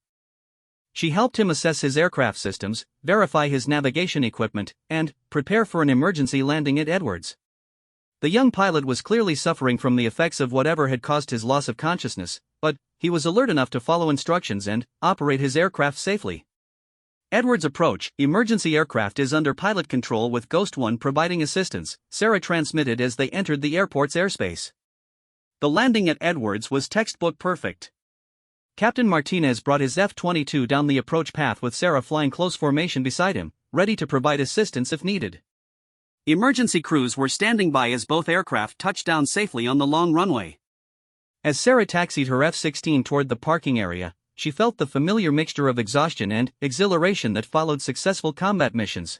She helped him assess his aircraft systems, verify his navigation equipment, and prepare for an emergency landing at Edwards. The young pilot was clearly suffering from the effects of whatever had caused his loss of consciousness, but he was alert enough to follow instructions and operate his aircraft safely. Edwards approach, emergency aircraft is under pilot control with Ghost 1 providing assistance, Sarah transmitted as they entered the airport's airspace. The landing at Edwards was textbook perfect. Captain Martinez brought his F-22 down the approach path with Sarah flying close formation beside him, ready to provide assistance if needed. Emergency crews were standing by as both aircraft touched down safely on the long runway. As Sarah taxied her F-16 toward the parking area, she felt the familiar mixture of exhaustion and exhilaration that followed successful combat missions.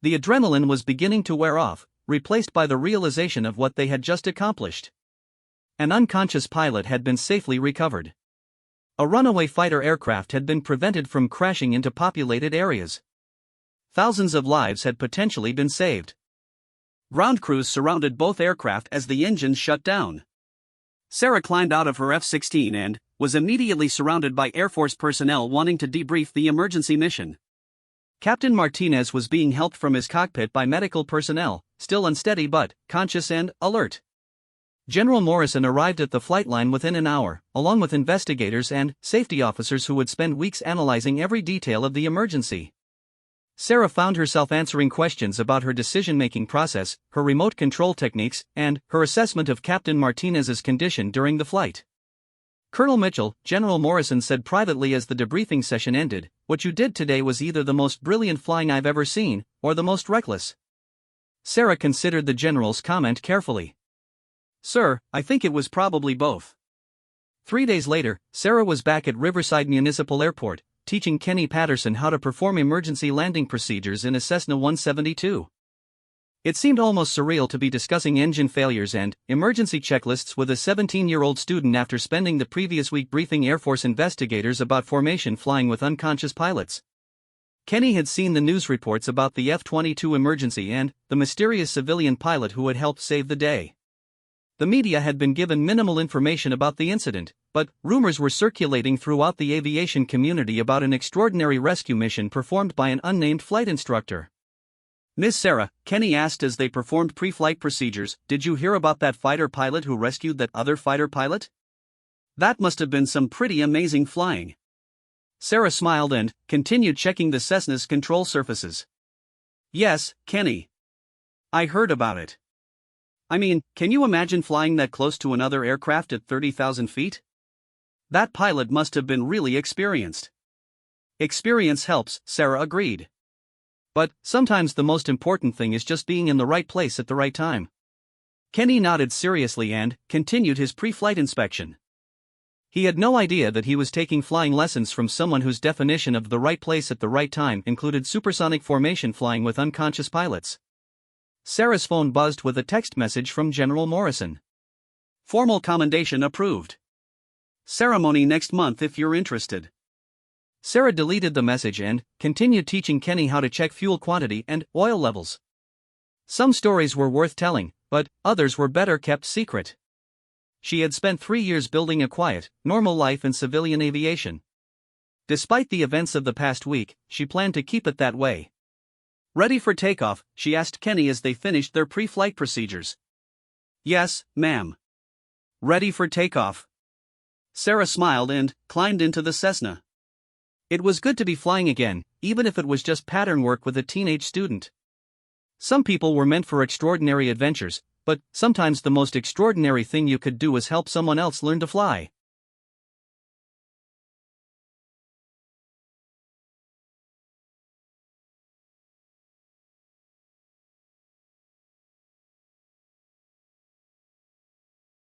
The adrenaline was beginning to wear off, replaced by the realization of what they had just accomplished. An unconscious pilot had been safely recovered. A runaway fighter aircraft had been prevented from crashing into populated areas. Thousands of lives had potentially been saved. Ground crews surrounded both aircraft as the engines shut down. Sarah climbed out of her F-16 and was immediately surrounded by Air Force personnel wanting to debrief the emergency mission. Captain Martinez was being helped from his cockpit by medical personnel, still unsteady but conscious and alert. General Morrison arrived at the flight line within an hour, along with investigators and safety officers who would spend weeks analyzing every detail of the emergency. Sarah found herself answering questions about her decision-making process, her remote control techniques, and her assessment of Captain Martinez's condition during the flight. Colonel Mitchell, General Morrison said privately as the debriefing session ended, "What you did today was either the most brilliant flying I've ever seen, or the most reckless." Sarah considered the general's comment carefully. "Sir, I think it was probably both." 3 days later, Sarah was back at Riverside Municipal Airport, teaching Kenny Patterson how to perform emergency landing procedures in a Cessna 172. It seemed almost surreal to be discussing engine failures and emergency checklists with a 17-year-old student after spending the previous week briefing Air Force investigators about formation flying with unconscious pilots. Kenny had seen the news reports about the F-22 emergency and the mysterious civilian pilot who had helped save the day. The media had been given minimal information about the incident, but rumors were circulating throughout the aviation community about an extraordinary rescue mission performed by an unnamed flight instructor. "Miss Sarah," Kenny asked as they performed pre-flight procedures, "did you hear about that fighter pilot who rescued that other fighter pilot? That must have been some pretty amazing flying." Sarah smiled and continued checking the Cessna's control surfaces. "Yes, Kenny. I heard about it. I mean, can you imagine flying that close to another aircraft at 30,000 feet? That pilot must have been really experienced." "Experience helps," Sarah agreed. "But sometimes the most important thing is just being in the right place at the right time." Kenny nodded seriously and continued his pre-flight inspection. He had no idea that he was taking flying lessons from someone whose definition of the right place at the right time included supersonic formation flying with unconscious pilots. Sarah's phone buzzed with a text message from General Morrison. "Formal commendation approved. Ceremony next month if you're interested." Sarah deleted the message and continued teaching Kenny how to check fuel quantity and oil levels. Some stories were worth telling, but others were better kept secret. She had spent 3 years building a quiet, normal life in civilian aviation. Despite the events of the past week, she planned to keep it that way. "Ready for takeoff?" she asked Kenny as they finished their pre-flight procedures. "Yes, ma'am." "Ready for takeoff." Sarah smiled and climbed into the Cessna. It was good to be flying again, even if it was just pattern work with a teenage student. Some people were meant for extraordinary adventures, but sometimes the most extraordinary thing you could do was help someone else learn to fly.